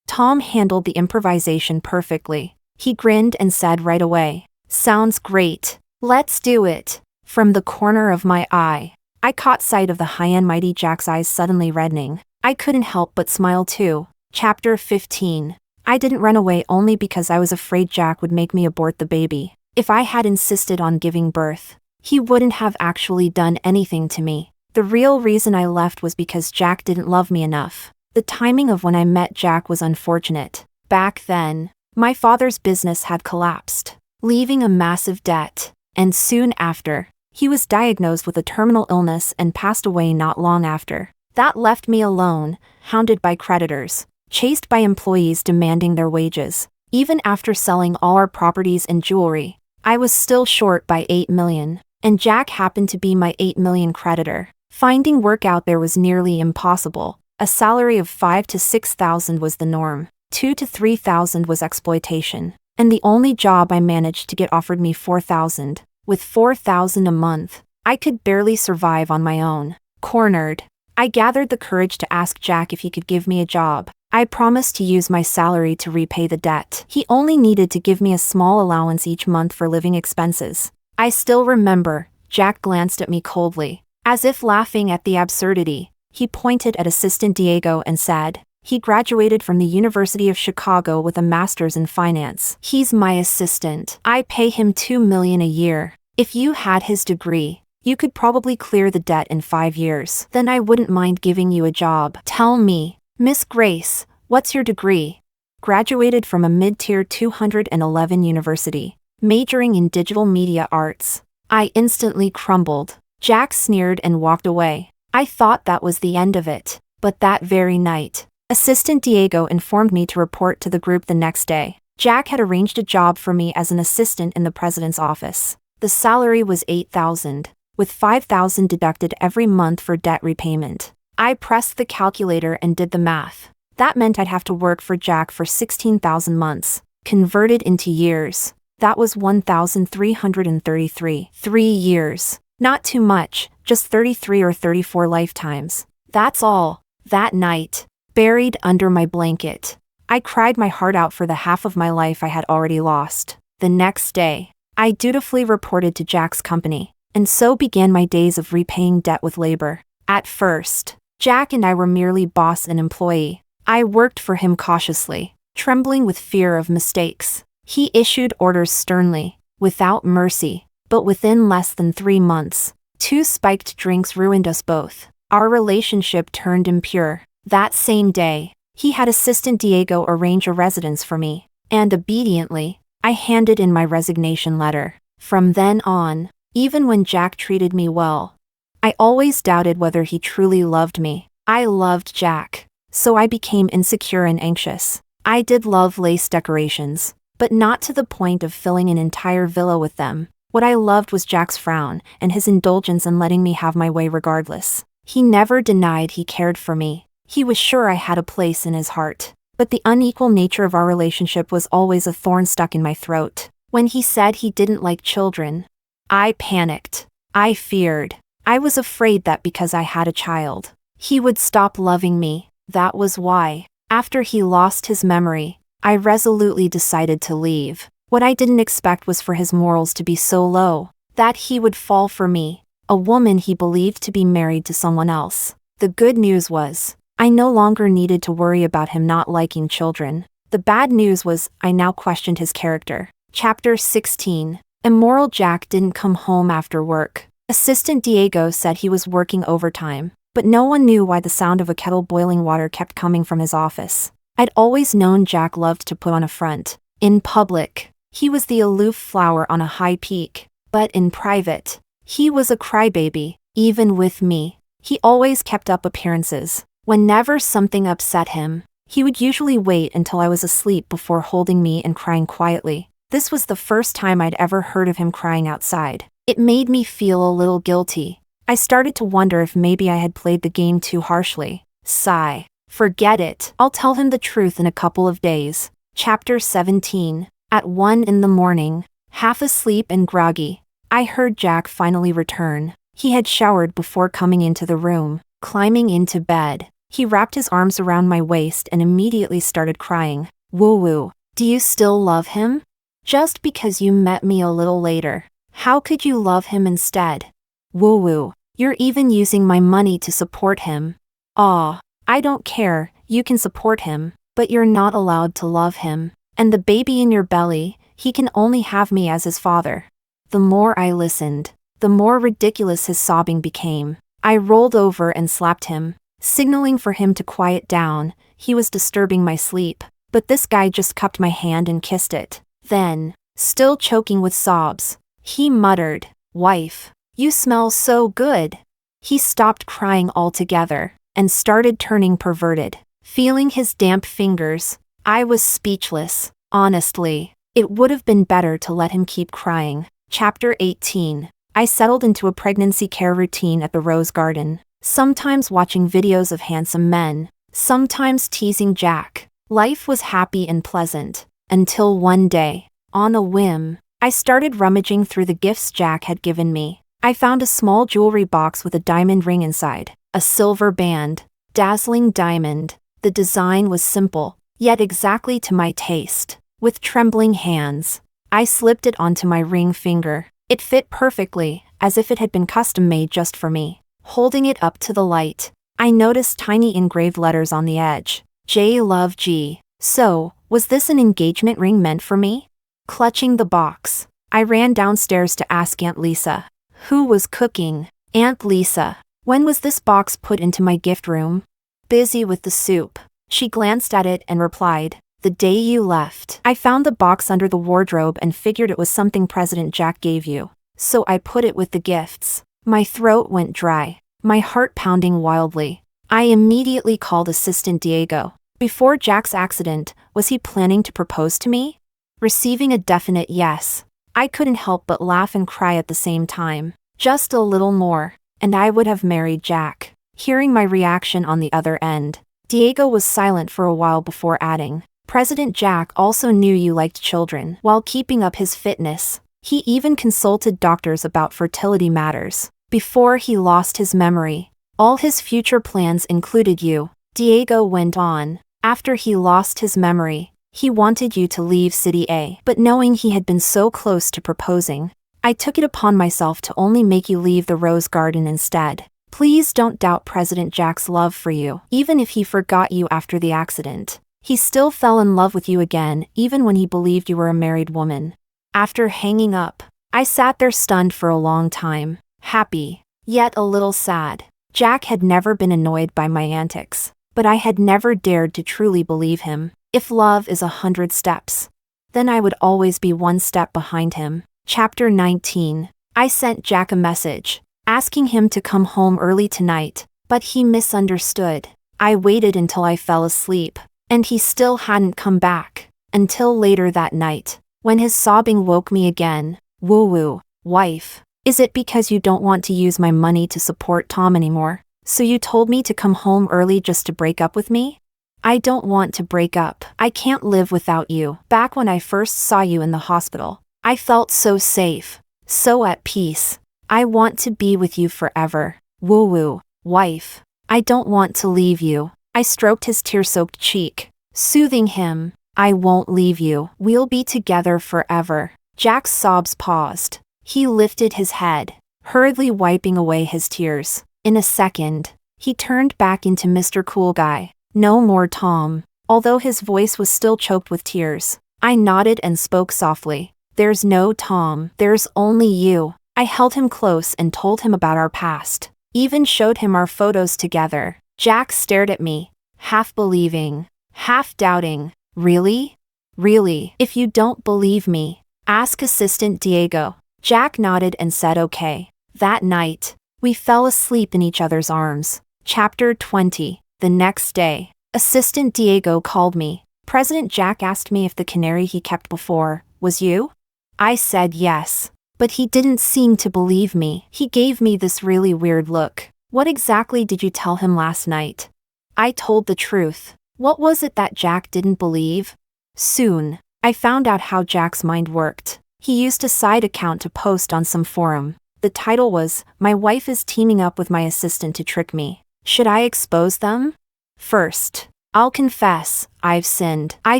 Tom handled the improvisation perfectly. He grinned and said right away, "Sounds great. Let's do it." From the corner of my eye, I caught sight of the high and mighty Jack's eyes suddenly reddening. I couldn't help but smile too. Chapter 15. I didn't run away only because I was afraid Jack would make me abort the baby. If I had insisted on giving birth, he wouldn't have actually done anything to me. The real reason I left was because Jack didn't love me enough. The timing of when I met Jack was unfortunate. Back then, my father's business had collapsed, leaving a massive debt, and soon after, he was diagnosed with a terminal illness and passed away not long after. That left me alone, hounded by creditors, chased by employees demanding their wages. Even after selling all our properties and jewelry, I was still short by $8 million, and Jack happened to be my $8 million creditor. Finding work out there was nearly impossible. A salary of $5,000 to $6,000 was the norm. $2,000 to $3,000 was exploitation, and the only job I managed to get offered me $4,000. With $4,000 a month, I could barely survive on my own. Cornered, I gathered the courage to ask Jack if he could give me a job. I promised to use my salary to repay the debt. He only needed to give me a small allowance each month for living expenses. I still remember, Jack glanced at me coldly, as if laughing at the absurdity. He pointed at Assistant Diego and said, "He graduated from the University of Chicago with a master's in finance. He's my assistant. I pay him $2 million a year. If you had his degree, you could probably clear the debt in 5 years. Then I wouldn't mind giving you a job." "Tell me, Miss Grace, what's your degree?" "Graduated from a mid-tier 211 university, majoring in digital media arts." I instantly crumbled. Jack sneered and walked away. I thought that was the end of it, but that very night, Assistant Diego informed me to report to the group the next day. Jack had arranged a job for me as an assistant in the president's office. The salary was $8,000, with $5,000 deducted every month for debt repayment. I pressed the calculator and did the math. That meant I'd have to work for Jack for 16,000 months. Converted into years, that was 1,333. 3 years. Not too much, just 33 or 34 lifetimes. That's all. That night, buried under my blanket, I cried my heart out for the half of my life I had already lost. The next day, I dutifully reported to Jack's company, and so began my days of repaying debt with labor. At first, Jack and I were merely boss and employee. I worked for him cautiously, trembling with fear of mistakes. He issued orders sternly, without mercy, but within less than 3 months, 2 spiked drinks ruined us both. Our relationship turned impure. That same day, he had Assistant Diego arrange a residence for me, and obediently, I handed in my resignation letter. From then on, even when Jack treated me well, I always doubted whether he truly loved me. I loved Jack, so I became insecure and anxious. I did love lace decorations, but not to the point of filling an entire villa with them. What I loved was Jack's frown and his indulgence in letting me have my way regardless. He never denied he cared for me. He was sure I had a place in his heart. But the unequal nature of our relationship was always a thorn stuck in my throat. When he said he didn't like children, I panicked. I feared. I was afraid that because I had a child, he would stop loving me. That was why, after he lost his memory, I resolutely decided to leave. What I didn't expect was for his morals to be so low, that he would fall for me, a woman he believed to be married to someone else. The good news was, I no longer needed to worry about him not liking children. The bad news was, I now questioned his character. Chapter 16. Immoral Jack didn't come home after work. Assistant Diego said he was working overtime, but no one knew why the sound of a kettle boiling water kept coming from his office. I'd always known Jack loved to put on a front. In public, he was the aloof flower on a high peak, but in private, he was a crybaby. Even with me, he always kept up appearances. Whenever something upset him, he would usually wait until I was asleep before holding me and crying quietly. This was the first time I'd ever heard of him crying outside. It made me feel a little guilty. I started to wonder if maybe I had played the game too harshly. Sigh. Forget it. I'll tell him the truth in a couple of days. Chapter 17. At 1 in the morning, half asleep and groggy, I heard Jack finally return. He had showered before coming into the room. Climbing into bed, he wrapped his arms around my waist and immediately started crying. Woo-woo. Do you still love him? Just because you met me a little later. How could you love him instead? Woo-woo. You're even using my money to support him. Aw. I don't care, you can support him, but you're not allowed to love him. And the baby in your belly, he can only have me as his father. The more I listened, the more ridiculous his sobbing became. I rolled over and slapped him, signaling for him to quiet down. He was disturbing my sleep, but this guy just cupped my hand and kissed it. Then, still choking with sobs, he muttered, "Wife, you smell so good." He stopped crying altogether and started turning perverted. Feeling his damp fingers, I was speechless. Honestly, it would have been better to let him keep crying. Chapter 18. I settled into a pregnancy care routine at the Rose Garden, sometimes watching videos of handsome men, sometimes teasing Jack. Life was happy and pleasant, until one day, on a whim, I started rummaging through the gifts Jack had given me. I found a small jewelry box with a diamond ring inside. A silver band, dazzling diamond. The design was simple, yet exactly to my taste. With trembling hands, I slipped it onto my ring finger. It fit perfectly, as if it had been custom-made just for me. Holding it up to the light, I noticed tiny engraved letters on the edge. J Love G. So, was this an engagement ring meant for me? Clutching the box, I ran downstairs to ask Aunt Lisa, who was cooking. Aunt Lisa, when was this box put into my gift room? Busy with the soup. She glanced at it and replied, "The day you left." I found the box under the wardrobe and figured it was something President Jack gave you. So I put it with the gifts. My throat went dry, my heart pounding wildly. I immediately called Assistant Diego. Before Jack's accident, was he planning to propose to me? Receiving a definite yes, I couldn't help but laugh and cry at the same time. Just a little more, and I would have married Jack. Hearing my reaction on the other end, Diego was silent for a while before adding, "President Jack also knew you liked children while keeping up his fitness. He even consulted doctors about fertility matters. Before he lost his memory, all his future plans included you." Diego went on, "After he lost his memory, he wanted you to leave City A. But knowing he had been so close to proposing, I took it upon myself to only make you leave the Rose Garden instead. Please don't doubt President Jack's love for you. Even if he forgot you after the accident, he still fell in love with you again, even when he believed you were a married woman." After hanging up, I sat there stunned for a long time, happy, yet a little sad. Jack had never been annoyed by my antics, but I had never dared to truly believe him. If love is 100 steps, then I would always be one step behind him. Chapter 19. I sent Jack a message, asking him to come home early tonight, but he misunderstood. I waited until I fell asleep, and he still hadn't come back, until later that night, when his sobbing woke me again. "Woo-woo, wife, is it because you don't want to use my money to support Tom anymore? So you told me to come home early just to break up with me?" "I don't want to break up. I can't live without you. Back when I first saw you in the hospital, I felt so safe, so at peace. I want to be with you forever. Woo-woo, wife. I don't want to leave you." I stroked his tear-soaked cheek, soothing him. "I won't leave you. We'll be together forever." Jack's sobs paused. He lifted his head, hurriedly wiping away his tears. In a second, he turned back into Mr. Cool Guy. "No more Tom." Although his voice was still choked with tears, I nodded and spoke softly. "There's no Tom. There's only you." I held him close and told him about our past. Even showed him our photos together. Jack stared at me, half believing, half doubting. Really? Really? If you don't believe me, ask assistant Diego. Jack nodded and said okay. That night, we fell asleep in each other's arms. Chapter 20. The next day, assistant Diego called me. President Jack asked me if the canary he kept before was you. I said yes, but he didn't seem to believe me. He gave me this really weird look. What exactly did you tell him last night? I told the truth. What was it that Jack didn't believe? Soon, I found out how Jack's mind worked. He used a side account to post on some forum. The title was, "My wife is teaming up with my assistant to trick me. Should I expose them?" First, I'll confess, I've sinned. I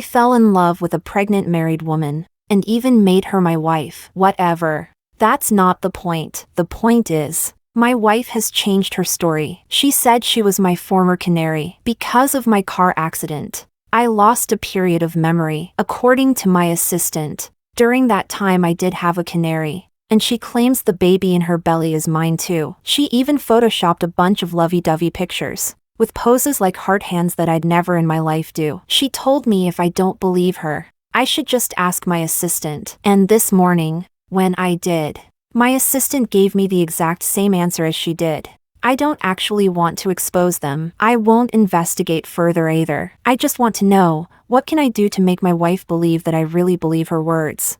fell in love with a pregnant married woman, and even made her my wife. Whatever. That's not the point. The point is, my wife has changed her story. She said she was my former canary. Because of my car accident, I lost a period of memory, according to my assistant. During that time I did have a canary, and she claims the baby in her belly is mine too. She even photoshopped a bunch of lovey-dovey pictures, with poses like heart hands that I'd never in my life do. She told me if I don't believe her, I should just ask my assistant. And this morning, when I did, my assistant gave me the exact same answer as she did. I don't actually want to expose them. I won't investigate further either. I just want to know, what can I do to make my wife believe that I really believe her words?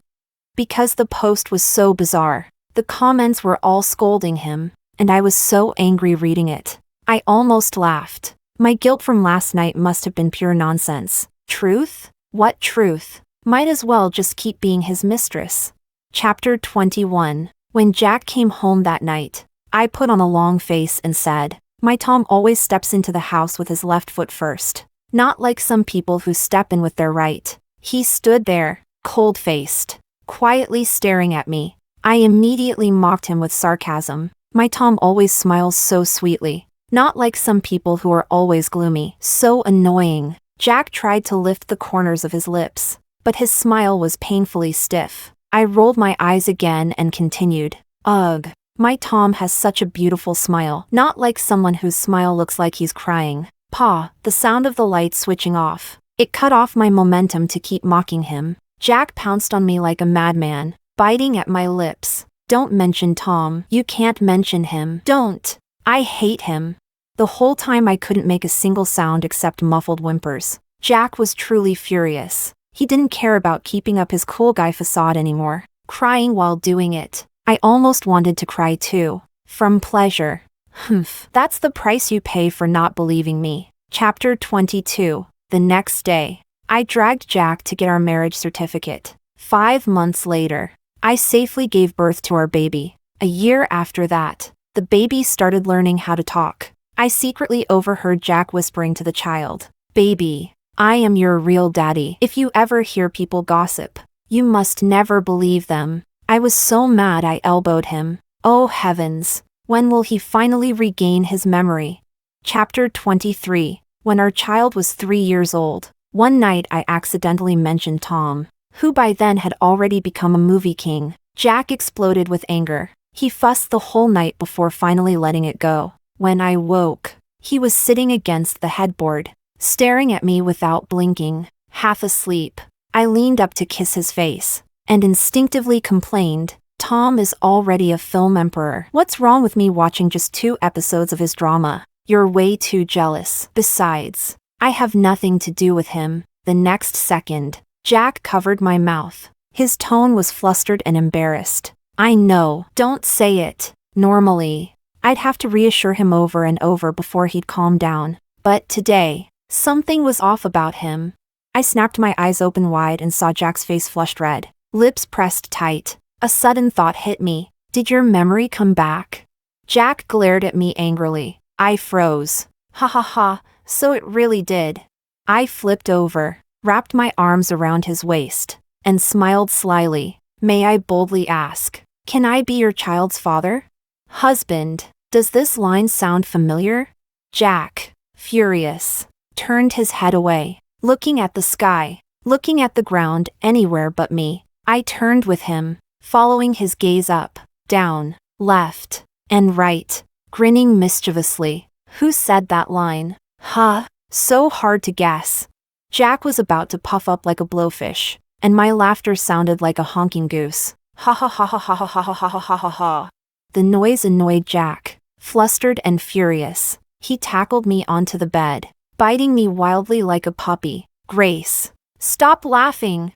Because the post was so bizarre. The comments were all scolding him, and I was so angry reading it. I almost laughed. My guilt from last night must have been pure nonsense. Truth? What truth? Might as well just keep being his mistress. Chapter 21. When Jack came home that night, I put on a long face and said, "My Tom always steps into the house with his left foot first. Not like some people who step in with their right." He stood there, cold-faced, quietly staring at me. I immediately mocked him with sarcasm. My Tom always smiles so sweetly. Not like some people who are always gloomy. So annoying. Jack tried to lift the corners of his lips, but his smile was painfully stiff. I rolled my eyes again and continued, "Ugh. My Tom has such a beautiful smile. Not like someone whose smile looks like he's crying." Pa, the sound of the light switching off. It cut off my momentum to keep mocking him. Jack pounced on me like a madman, biting at my lips. "Don't mention Tom. You can't mention him. Don't. I hate him." The whole time I couldn't make a single sound except muffled whimpers. Jack was truly furious. He didn't care about keeping up his cool guy facade anymore, crying while doing it. I almost wanted to cry too. From pleasure. Humph. That's the price you pay for not believing me. Chapter 22. The next day, I dragged Jack to get our marriage certificate. 5 months later, I safely gave birth to our baby. A year after that, the baby started learning how to talk. I secretly overheard Jack whispering to the child, "Baby, I am your real daddy. If you ever hear people gossip, you must never believe them." I was so mad I elbowed him. Oh heavens, when will he finally regain his memory? Chapter 23. When our child was 3 years old, one night I accidentally mentioned Tom, who by then had already become a movie king. Jack exploded with anger. He fussed the whole night before finally letting it go. When I woke, he was sitting against the headboard, staring at me without blinking, half asleep. I leaned up to kiss his face, and instinctively complained, "Tom is already a film emperor. What's wrong with me watching just 2 episodes of his drama? You're way too jealous. Besides, I have nothing to do with him." The next second, Jack covered my mouth. His tone was flustered and embarrassed. "I know, don't say it." Normally, I'd have to reassure him over and over before he'd calm down. But today, something was off about him. I snapped my eyes open wide and saw Jack's face flushed red, lips pressed tight. A sudden thought hit me. Did your memory come back? Jack glared at me angrily. I froze. Ha ha ha, so it really did. I flipped over, wrapped my arms around his waist, and smiled slyly. May I boldly ask, can I be your child's father? Husband. Does this line sound familiar? Jack, furious, turned his head away, looking at the sky, looking at the ground, anywhere but me. I turned with him, following his gaze up, down, left, and right. grinning mischievously. Who said that line? Huh, so hard to guess. Jack was about to puff up like a blowfish, and my laughter sounded like a honking goose. Ha ha ha ha ha ha ha ha ha ha ha ha. The noise annoyed Jack. Flustered and furious, he tackled me onto the bed, biting me wildly like a puppy. Grace, stop laughing.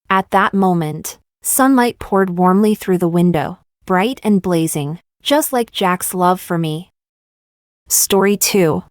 At that moment, sunlight poured warmly through the window, bright and blazing, just like Jack's love for me. Story 2.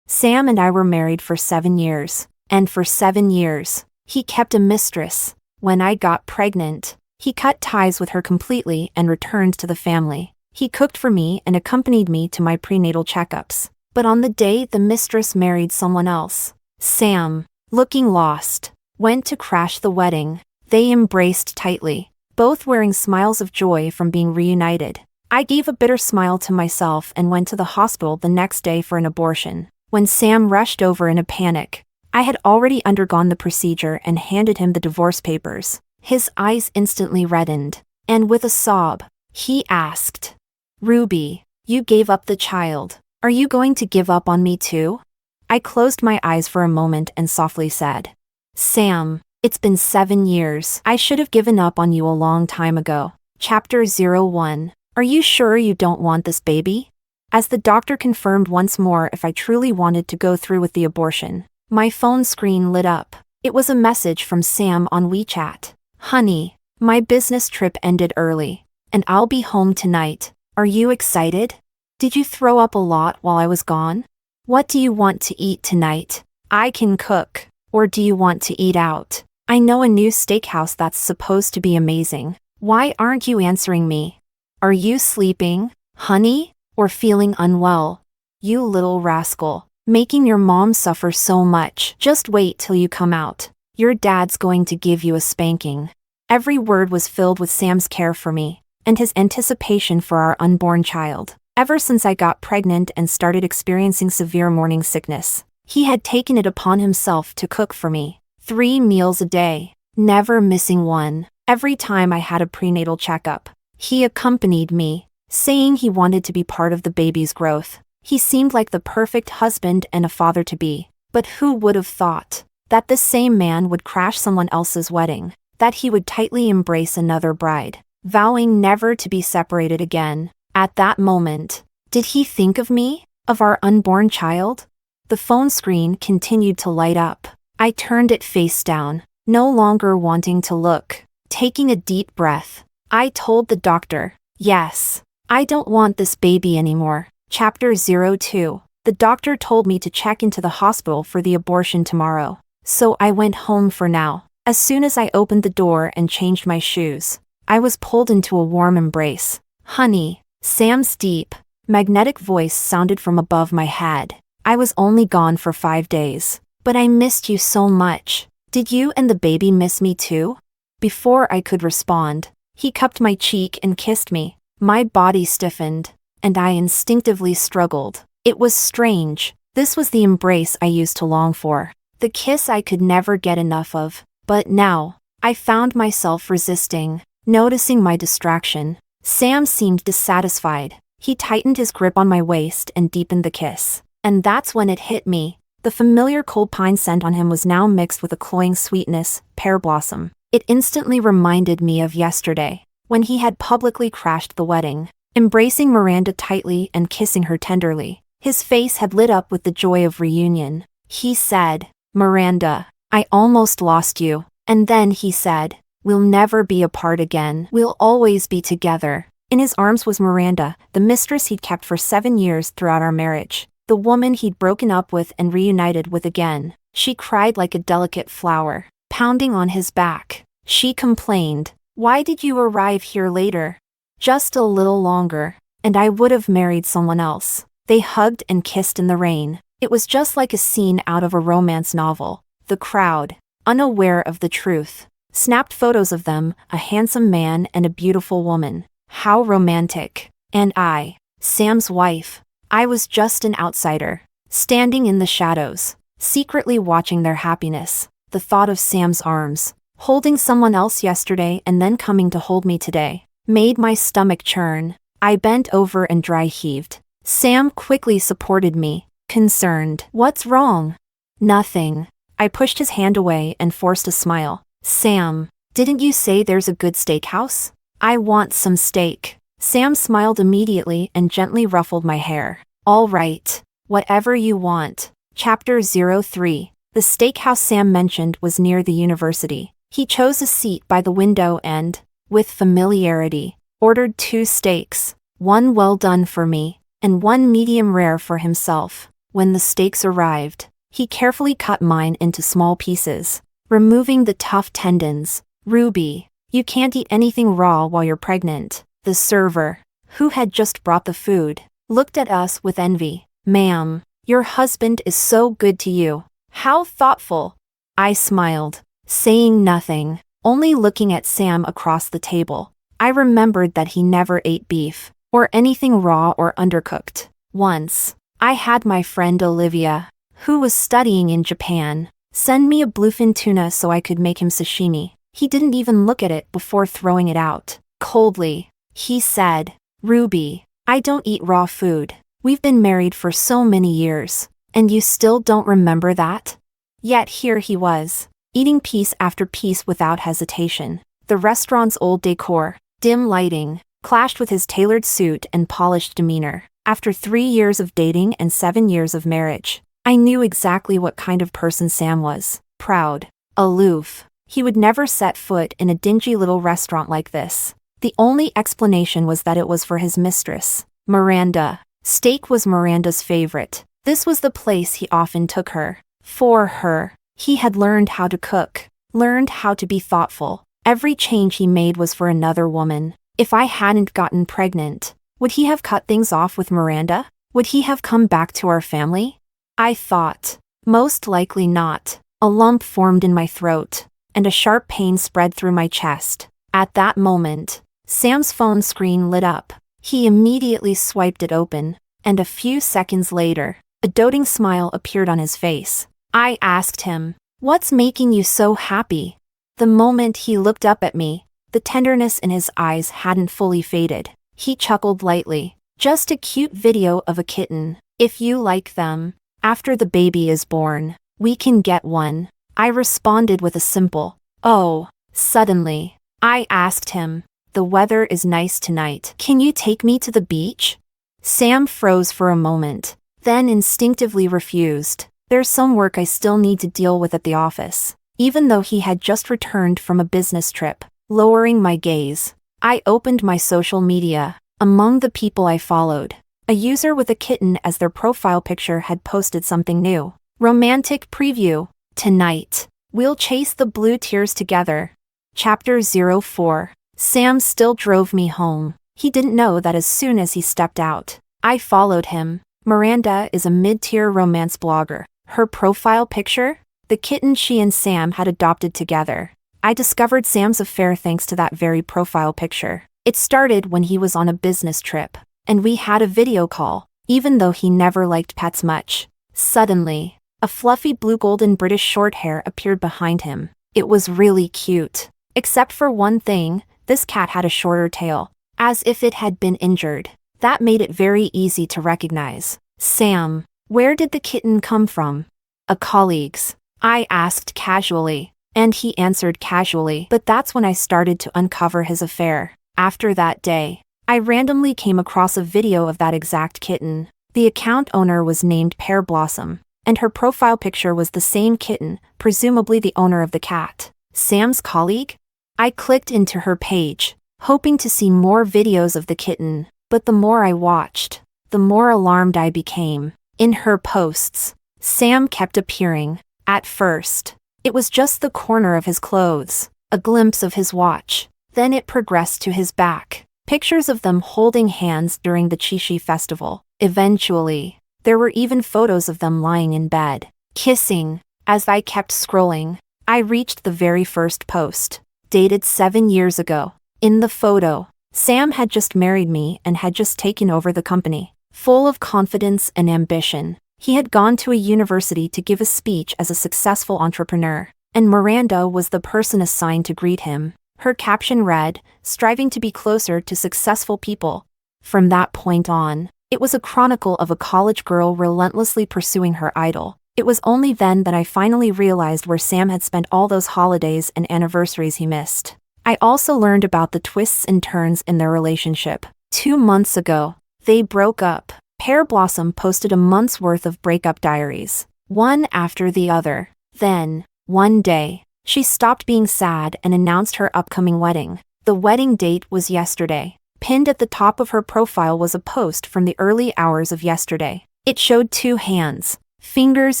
Sam and I were married for 7 years, and for 7 years, he kept a mistress. When I got pregnant, he cut ties with her completely and returned to the family. He cooked for me and accompanied me to my prenatal checkups. But on the day the mistress married someone else, Sam, looking lost, went to crash the wedding. They embraced tightly, both wearing smiles of joy from being reunited. I gave a bitter smile to myself and went to the hospital the next day for an abortion. When Sam rushed over in a panic, I had already undergone the procedure and handed him the divorce papers. His eyes instantly reddened, and with a sob, he asked, "Ruby, you gave up the child. Are you going to give up on me too?" I closed my eyes for a moment and softly said, "Sam, it's been 7 years. I should have given up on you a long time ago." Chapter 01. Are you sure you don't want this baby? As the doctor confirmed once more if I truly wanted to go through with the abortion, my phone screen lit up. It was a message from Sam on WeChat. "Honey, my business trip ended early, and I'll be home tonight. Are you excited? Did you throw up a lot while I was gone? What do you want to eat tonight? I can cook. Or do you want to eat out? I know a new steakhouse that's supposed to be amazing. Why aren't you answering me? Are you sleeping, honey, or feeling unwell? You little rascal, making your mom suffer so much. Just wait till you come out. Your dad's going to give you a spanking." Every word was filled with Sam's care for me, and his anticipation for our unborn child. Ever since I got pregnant and started experiencing severe morning sickness, he had taken it upon himself to cook for me. 3 meals a day, never missing one. Every time I had a prenatal checkup, he accompanied me, saying he wanted to be part of the baby's growth. He seemed like the perfect husband and a father-to-be. But who would have thought that this same man would crash someone else's wedding, that he would tightly embrace another bride, vowing never to be separated again. At that moment, did he think of me, of our unborn child? The phone screen continued to light up. I turned it face down, no longer wanting to look. Taking a deep breath, I told the doctor, "Yes, I don't want this baby anymore." Chapter 02. The doctor told me to check into the hospital for the abortion tomorrow, so I went home for now. As soon as I opened the door and changed my shoes, I was pulled into a warm embrace. "Honey," Sam's deep, magnetic voice sounded from above my head. "I was only gone for 5 days, but I missed you so much. Did you and the baby miss me too?" Before I could respond, he cupped my cheek and kissed me. My body stiffened, and I instinctively struggled. It was strange. This was the embrace I used to long for, the kiss I could never get enough of. But now, I found myself resisting, noticing my distraction. Sam seemed dissatisfied. He tightened his grip on my waist and deepened the kiss. And that's when it hit me. The familiar cold pine scent on him was now mixed with a cloying sweetness, pear blossom. It instantly reminded me of yesterday, when he had publicly crashed the wedding. Embracing Miranda tightly and kissing her tenderly, his face had lit up with the joy of reunion. He said, "Miranda, I almost lost you." And then he said, "We'll never be apart again. We'll always be together." In his arms was Miranda, the mistress he'd kept for 7 years throughout our marriage, the woman he'd broken up with and reunited with again. She cried like a delicate flower, pounding on his back. She complained, "Why did you arrive here later? Just a little longer, and I would have married someone else." They hugged and kissed in the rain. It was just like a scene out of a romance novel. The crowd, unaware of the truth, snapped photos of them, a handsome man and a beautiful woman. How romantic. And I, Sam's wife, I was just an outsider, standing in the shadows, secretly watching their happiness. The thought of Sam's arms, holding someone else yesterday and then coming to hold me today, made my stomach churn. I bent over and dry heaved. Sam quickly supported me, concerned. "What's wrong?" "Nothing." I pushed his hand away and forced a smile. "Sam, didn't you say there's a good steakhouse? I want some steak." Sam smiled immediately and gently ruffled my hair. "All right, whatever you want." Chapter 03. The steakhouse Sam mentioned was near the university. He chose a seat by the window and, with familiarity, ordered 2 steaks, one well done for me, and one medium rare for himself. When the steaks arrived, he carefully cut mine into small pieces, removing the tough tendons. "Ruby, you can't eat anything raw while you're pregnant." The server, who had just brought the food, looked at us with envy. "Ma'am, your husband is so good to you. How thoughtful." I smiled, saying nothing, only looking at Sam across the table. I remembered that he never ate beef, or anything raw or undercooked. Once, I had my friend Olivia, who was studying in Japan, send me a bluefin tuna so I could make him sashimi. He didn't even look at it before throwing it out. Coldly, he said, "Ruby, I don't eat raw food. We've been married for so many years, and you still don't remember that?" Yet here he was, eating piece after piece without hesitation. The restaurant's old decor, dim lighting, clashed with his tailored suit and polished demeanor. After 3 years of dating and 7 years of marriage, I knew exactly what kind of person Sam was. Proud, aloof. He would never set foot in a dingy little restaurant like this. The only explanation was that it was for his mistress, Miranda. Steak was Miranda's favorite. This was the place he often took her. For her, he had learned how to cook, learned how to be thoughtful. Every change he made was for another woman. If I hadn't gotten pregnant, would he have cut things off with Miranda? Would he have come back to our family? I thought. Most likely not. A lump formed in my throat, and a sharp pain spread through my chest. At that moment, Sam's phone screen lit up. He immediately swiped it open, and a few seconds later, a doting smile appeared on his face. I asked him, "What's making you so happy?" The moment he looked up at me, the tenderness in his eyes hadn't fully faded. He chuckled lightly. "Just a cute video of a kitten. If you like them, after the baby is born, we can get one." I responded with a simple, "Oh." Suddenly, I asked him, "The weather is nice tonight. Can you take me to the beach?" Sam froze for a moment, then instinctively refused. "There's some work I still need to deal with at the office." Even though he had just returned from a business trip, lowering my gaze, I opened my social media. Among the people I followed, a user with a kitten as their profile picture had posted something new. Romantic preview. Tonight, we'll chase the blue tears together. Chapter 04. Sam still drove me home. He didn't know that as soon as he stepped out, I followed him. Miranda is a mid-tier romance blogger. Her profile picture? The kitten she and Sam had adopted together. I discovered Sam's affair thanks to that very profile picture. It started when he was on a business trip, and we had a video call, even though he never liked pets much. Suddenly, a fluffy blue golden British shorthair appeared behind him. It was really cute. Except for one thing, this cat had a shorter tail, as if it had been injured. That made it very easy to recognize. "Sam, where did the kitten come from?" "A colleague's," I asked casually, and he answered casually. But that's when I started to uncover his affair. After that day, I randomly came across a video of that exact kitten. The account owner was named Pear Blossom, and her profile picture was the same kitten, presumably the owner of the cat. Sam's colleague? I clicked into her page, hoping to see more videos of the kitten, but the more I watched, the more alarmed I became. In her posts, Sam kept appearing. At first, it was just the corner of his clothes, a glimpse of his watch. Then it progressed to his back, pictures of them holding hands during the Qixi festival. Eventually, there were even photos of them lying in bed, kissing. As I kept scrolling, I reached the very first post, dated 7 years ago. In the photo, Sam had just married me and had just taken over the company. Full of confidence and ambition, he had gone to a university to give a speech as a successful entrepreneur, and Miranda was the person assigned to greet him. Her caption read, "Striving to be closer to successful people." From that point on, it was a chronicle of a college girl relentlessly pursuing her idol. It was only then that I finally realized where Sam had spent all those holidays and anniversaries he missed. I also learned about the twists and turns in their relationship. 2 months ago, they broke up. Pear Blossom posted a month's worth of breakup diaries, one after the other. Then, one day, she stopped being sad and announced her upcoming wedding. The wedding date was yesterday. Pinned at the top of her profile was a post from the early hours of yesterday. It showed 2 hands, fingers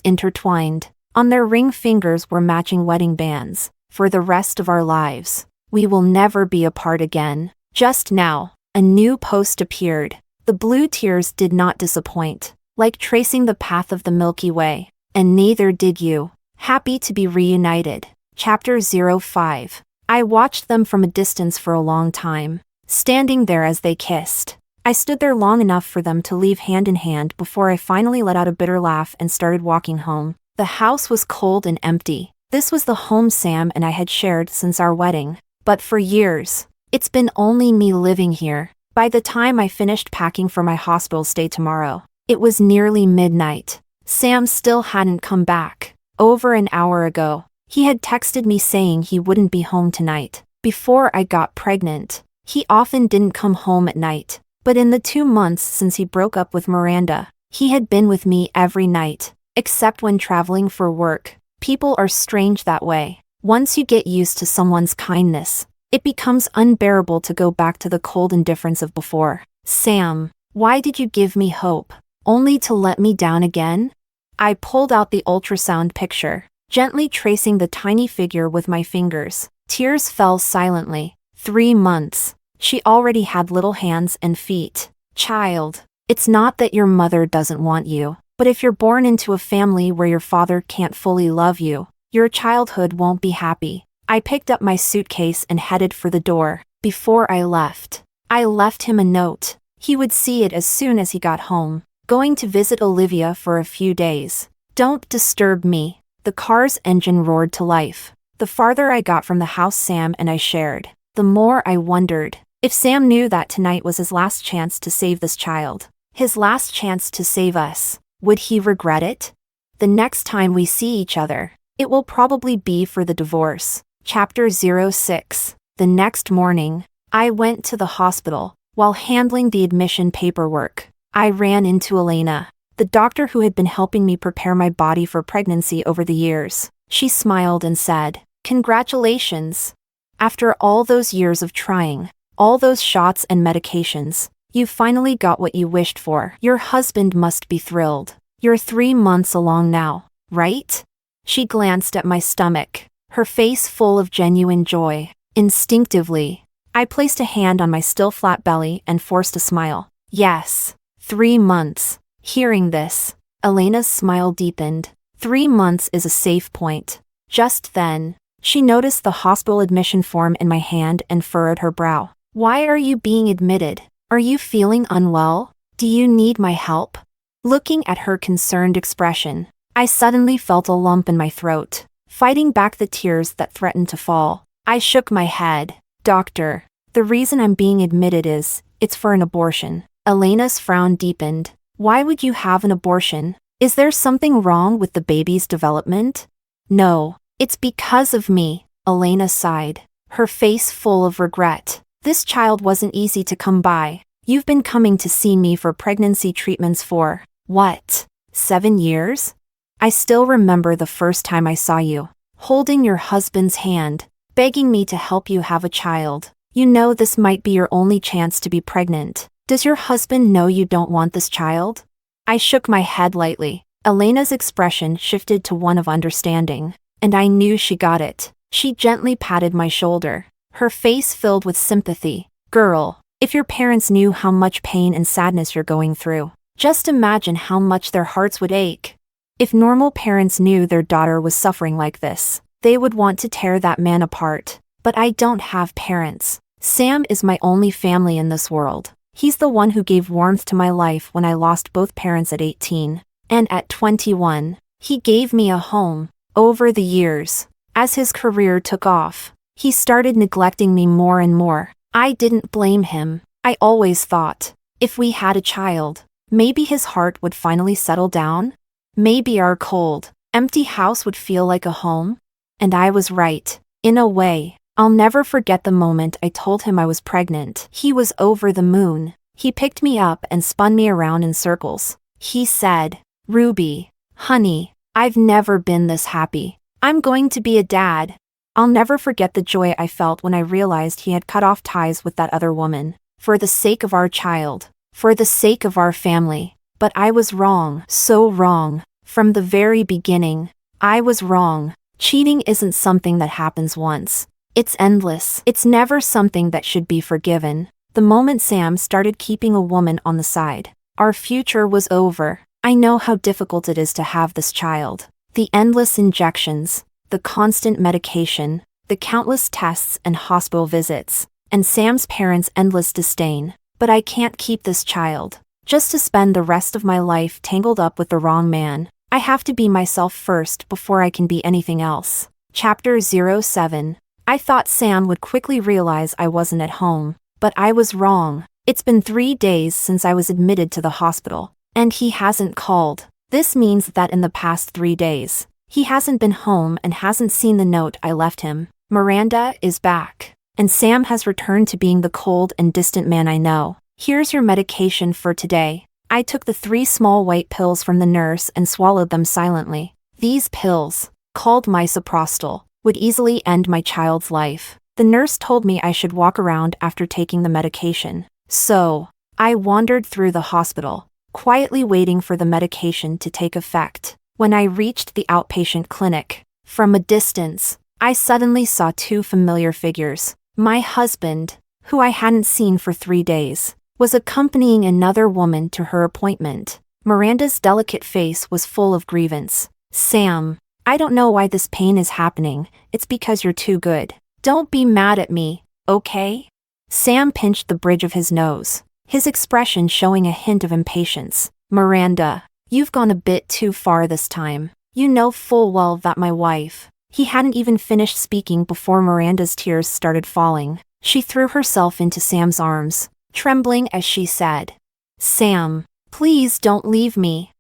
intertwined. On their ring fingers were matching wedding bands. "For the rest of our lives, we will never be apart again." Just now, a new post appeared. The blue tears did not disappoint, like tracing the path of the Milky Way. "And neither did you. Happy to be reunited." Chapter 05. I watched them from a distance for a long time, standing there as they kissed. I stood there long enough for them to leave hand in hand before I finally let out a bitter laugh and started walking home. The house was cold and empty. This was the home Sam and I had shared since our wedding. But for years, it's been only me living here. By the time I finished packing for my hospital stay tomorrow, it was nearly midnight. Sam still hadn't come back. Over an hour ago, he had texted me saying he wouldn't be home tonight. Before I got pregnant, he often didn't come home at night. But in the 2 months since he broke up with Miranda, he had been with me every night, except when traveling for work. People are strange that way. Once you get used to someone's kindness, it becomes unbearable to go back to the cold indifference of before. "Sam, why did you give me hope, only to let me down again?" I pulled out the ultrasound picture, gently tracing the tiny figure with my fingers. Tears fell silently. 3 months. She already had little hands and feet. "Child, it's not that your mother doesn't want you, but if you're born into a family where your father can't fully love you, your childhood won't be happy." I picked up my suitcase and headed for the door. Before I left him a note. He would see it as soon as he got home. "Going to visit Olivia for a few days. Don't disturb me." The car's engine roared to life. The farther I got from the house Sam and I shared, the more I wondered if Sam knew that tonight was his last chance to save this child. His last chance to save us. Would he regret it? The next time we see each other, it will probably be for the divorce. Chapter 06. The next morning, I went to the hospital. While handling the admission paperwork, I ran into Elena, the doctor who had been helping me prepare my body for pregnancy over the years. She smiled and said, "Congratulations. After all those years of trying, all those shots and medications, you finally got what you wished for. Your husband must be thrilled. You're 3 months along now, right?" She glanced at my stomach, her face full of genuine joy. Instinctively, I placed a hand on my still flat belly and forced a smile. "Yes, 3 months." Hearing this, Elena's smile deepened. 3 months is a safe point. Just then, she noticed the hospital admission form in my hand and furrowed her brow. "Why are you being admitted? Are you feeling unwell? Do you need my help?" Looking at her concerned expression, I suddenly felt a lump in my throat, fighting back the tears that threatened to fall. I shook my head. "Doctor, the reason I'm being admitted is, it's for an abortion." Elena's frown deepened. "Why would you have an abortion? Is there something wrong with the baby's development?" "No, it's because of me," Elena sighed, her face full of regret. "This child wasn't easy to come by. You've been coming to see me for pregnancy treatments for, what, 7 years? I still remember the first time I saw you, holding your husband's hand, begging me to help you have a child. You know this might be your only chance to be pregnant. Does your husband know you don't want this child?" I shook my head lightly. Elena's expression shifted to one of understanding, and I knew she got it. She gently patted my shoulder, her face filled with sympathy. "Girl, if your parents knew how much pain and sadness you're going through, just imagine how much their hearts would ache. If normal parents knew their daughter was suffering like this, they would want to tear that man apart. But I don't have parents. Sam is my only family in this world. He's the one who gave warmth to my life when I lost both parents at 18. And at 21, he gave me a home. Over the years, as his career took off, He started neglecting me more and more. I didn't blame him. I always thought, if we had a child, maybe his heart would finally settle down. Maybe our cold, empty house would feel like a home. And I was right, in a way. I'll never forget the moment I told him I was pregnant. He was over the moon. He picked me up and spun me around in circles. He said, "Ruby, honey, I've never been this happy. I'm going to be a dad." I'll never forget the joy I felt when I realized he had cut off ties with that other woman. For the sake of our child. For the sake of our family. But I was wrong. So wrong. From the very beginning. I was wrong. Cheating isn't something that happens once. It's endless. It's never something that should be forgiven. The moment Sam started keeping a woman on the side, our future was over. I know how difficult it is to have this child. The endless injections, the constant medication, the countless tests and hospital visits, and Sam's parents' endless disdain. But I can't keep this child, just to spend the rest of my life tangled up with the wrong man. I have to be myself first before I can be anything else. Chapter 07. I thought Sam would quickly realize I wasn't at home, but I was wrong. It's been 3 days since I was admitted to the hospital, and he hasn't called. This means that in the past 3 days, he hasn't been home and hasn't seen the note I left him. Miranda is back, and Sam has returned to being the cold and distant man I know. Here's your medication for today. I took the 3 small white pills from the nurse and swallowed them silently. These pills, called misoprostol, would easily end my child's life. The nurse told me I should walk around after taking the medication. So, I wandered through the hospital, quietly waiting for the medication to take effect. When I reached the outpatient clinic, from a distance, I suddenly saw 2 familiar figures. My husband, who I hadn't seen for 3 days, was accompanying another woman to her appointment. Miranda's delicate face was full of grievance. "Sam, I don't know why this pain is happening. It's because you're too good. Don't be mad at me, okay?" Sam pinched the bridge of his nose, his expression showing a hint of impatience. "Miranda, you've gone a bit too far this time. You know full well that my wife..." He hadn't even finished speaking before Miranda's tears started falling. She threw herself into Sam's arms, trembling as she said, "Sam, please don't leave me.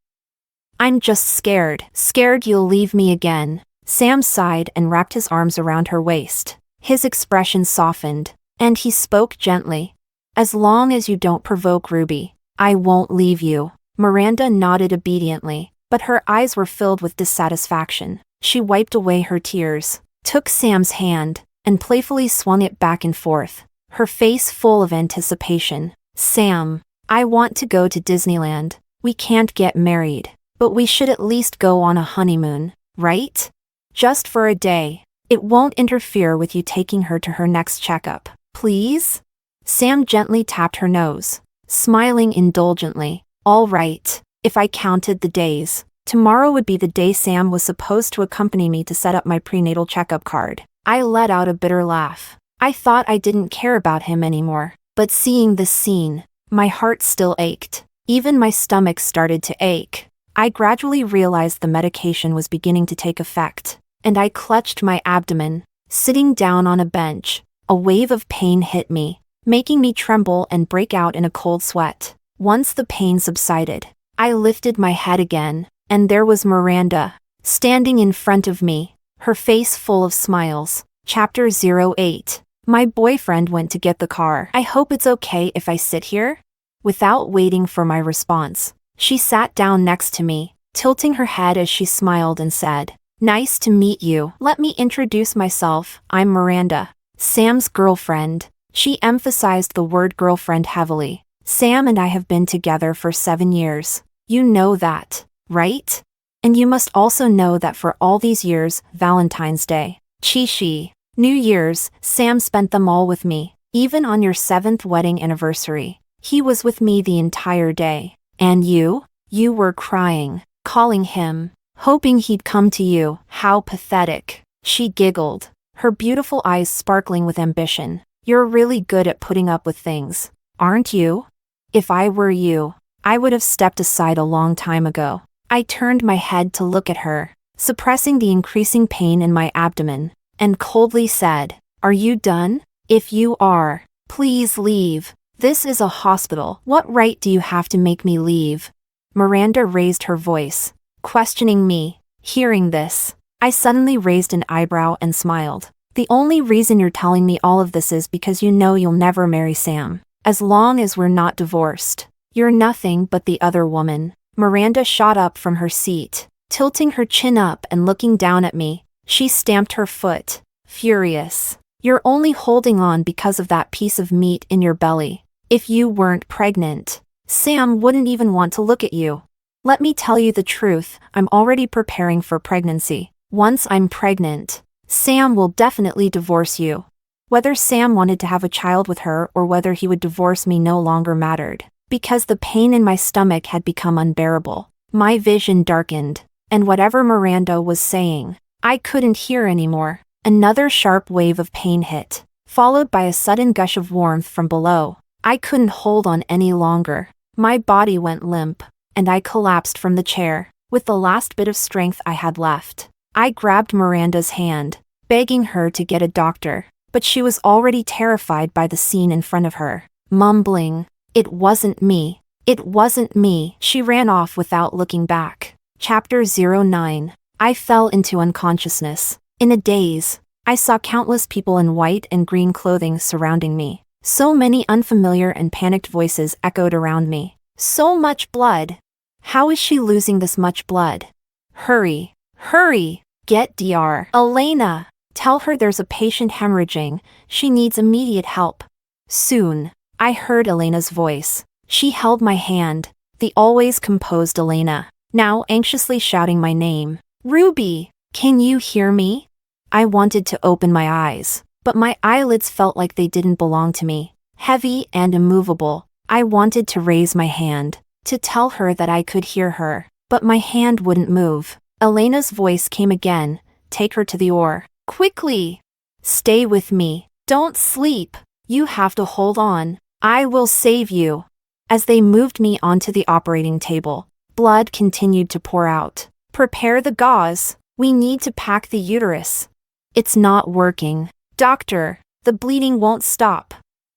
I'm just scared you'll leave me again." Sam sighed and wrapped his arms around her waist. His expression softened, and he spoke gently. "As long as you don't provoke Ruby, I won't leave you." Miranda nodded obediently, but her eyes were filled with dissatisfaction. She wiped away her tears, took Sam's hand, and playfully swung it back and forth, her face full of anticipation. "Sam, I want to go to Disneyland. We can't get married, but we should at least go on a honeymoon, right? Just for a day. It won't interfere with you taking her to her next checkup, please?" Sam gently tapped her nose, smiling indulgently. "All right, if I counted the days, tomorrow would be the day Sam was supposed to accompany me to set up my prenatal checkup card." I let out a bitter laugh. I thought I didn't care about him anymore, but seeing this scene, my heart still ached. Even my stomach started to ache. I gradually realized the medication was beginning to take effect, and I clutched my abdomen. Sitting down on a bench, a wave of pain hit me, making me tremble and break out in a cold sweat. Once the pain subsided, I lifted my head again, and there was Miranda, standing in front of me, her face full of smiles. Chapter 08. My boyfriend went to get the car. "I hope it's okay if I sit here?" Without waiting for my response, she sat down next to me, tilting her head as she smiled and said, "Nice to meet you. Let me introduce myself. I'm Miranda, Sam's girlfriend." She emphasized the word girlfriend heavily. "Sam and I have been together for 7 years. You know that, right? And you must also know that for all these years, Valentine's Day, Chishi, New Year's, Sam spent them all with me. Even on your 7th wedding anniversary, he was with me the entire day. And you were crying, calling him, hoping he'd come to you. How pathetic." She giggled, her beautiful eyes sparkling with ambition. "You're really good at putting up with things, aren't you? If I were you, I would have stepped aside a long time ago." I turned my head to look at her, suppressing the increasing pain in my abdomen, and coldly said, Are you done? If you are, please leave. This is a hospital. What right do you have to make me leave? Miranda raised her voice, questioning me. Hearing this, I suddenly raised an eyebrow and smiled. The only reason you're telling me all of this is because you know you'll never marry Sam. As long as we're not divorced. You're nothing but the other woman. Miranda shot up from her seat, tilting her chin up and looking down at me. She stamped her foot, furious. You're only holding on because of that piece of meat in your belly. If you weren't pregnant, Sam wouldn't even want to look at you. Let me tell you the truth, I'm already preparing for pregnancy. Once I'm pregnant, Sam will definitely divorce you. Whether Sam wanted to have a child with her or whether he would divorce me no longer mattered, because the pain in my stomach had become unbearable. My vision darkened, and whatever Miranda was saying, I couldn't hear anymore. Another sharp wave of pain hit, followed by a sudden gush of warmth from below. I couldn't hold on any longer. My body went limp, and I collapsed from the chair, with the last bit of strength I had left. I grabbed Miranda's hand, begging her to get a doctor, but she was already terrified by the scene in front of her. Mumbling, "It wasn't me. It wasn't me." She ran off without looking back. Chapter 09. I fell into unconsciousness. In a daze, I saw countless people in white and green clothing surrounding me. So many unfamiliar and panicked voices echoed around me. So much blood. How is she losing this much blood? Hurry, hurry, get Dr. Elena. Tell her there's a patient hemorrhaging, she needs immediate help. Soon, I heard Elena's voice. She held my hand, the always composed Elena, now anxiously shouting my name. Ruby, can you hear me? I wanted to open my eyes, but my eyelids felt like they didn't belong to me. Heavy and immovable, I wanted to raise my hand, to tell her that I could hear her, but my hand wouldn't move. Elena's voice came again, take her to the OR. Quickly! Stay with me, don't sleep, you have to hold on, I will save you. As they moved me onto the operating table, blood continued to pour out. Prepare the gauze, we need to pack the uterus. It's not working. Doctor, the bleeding won't stop.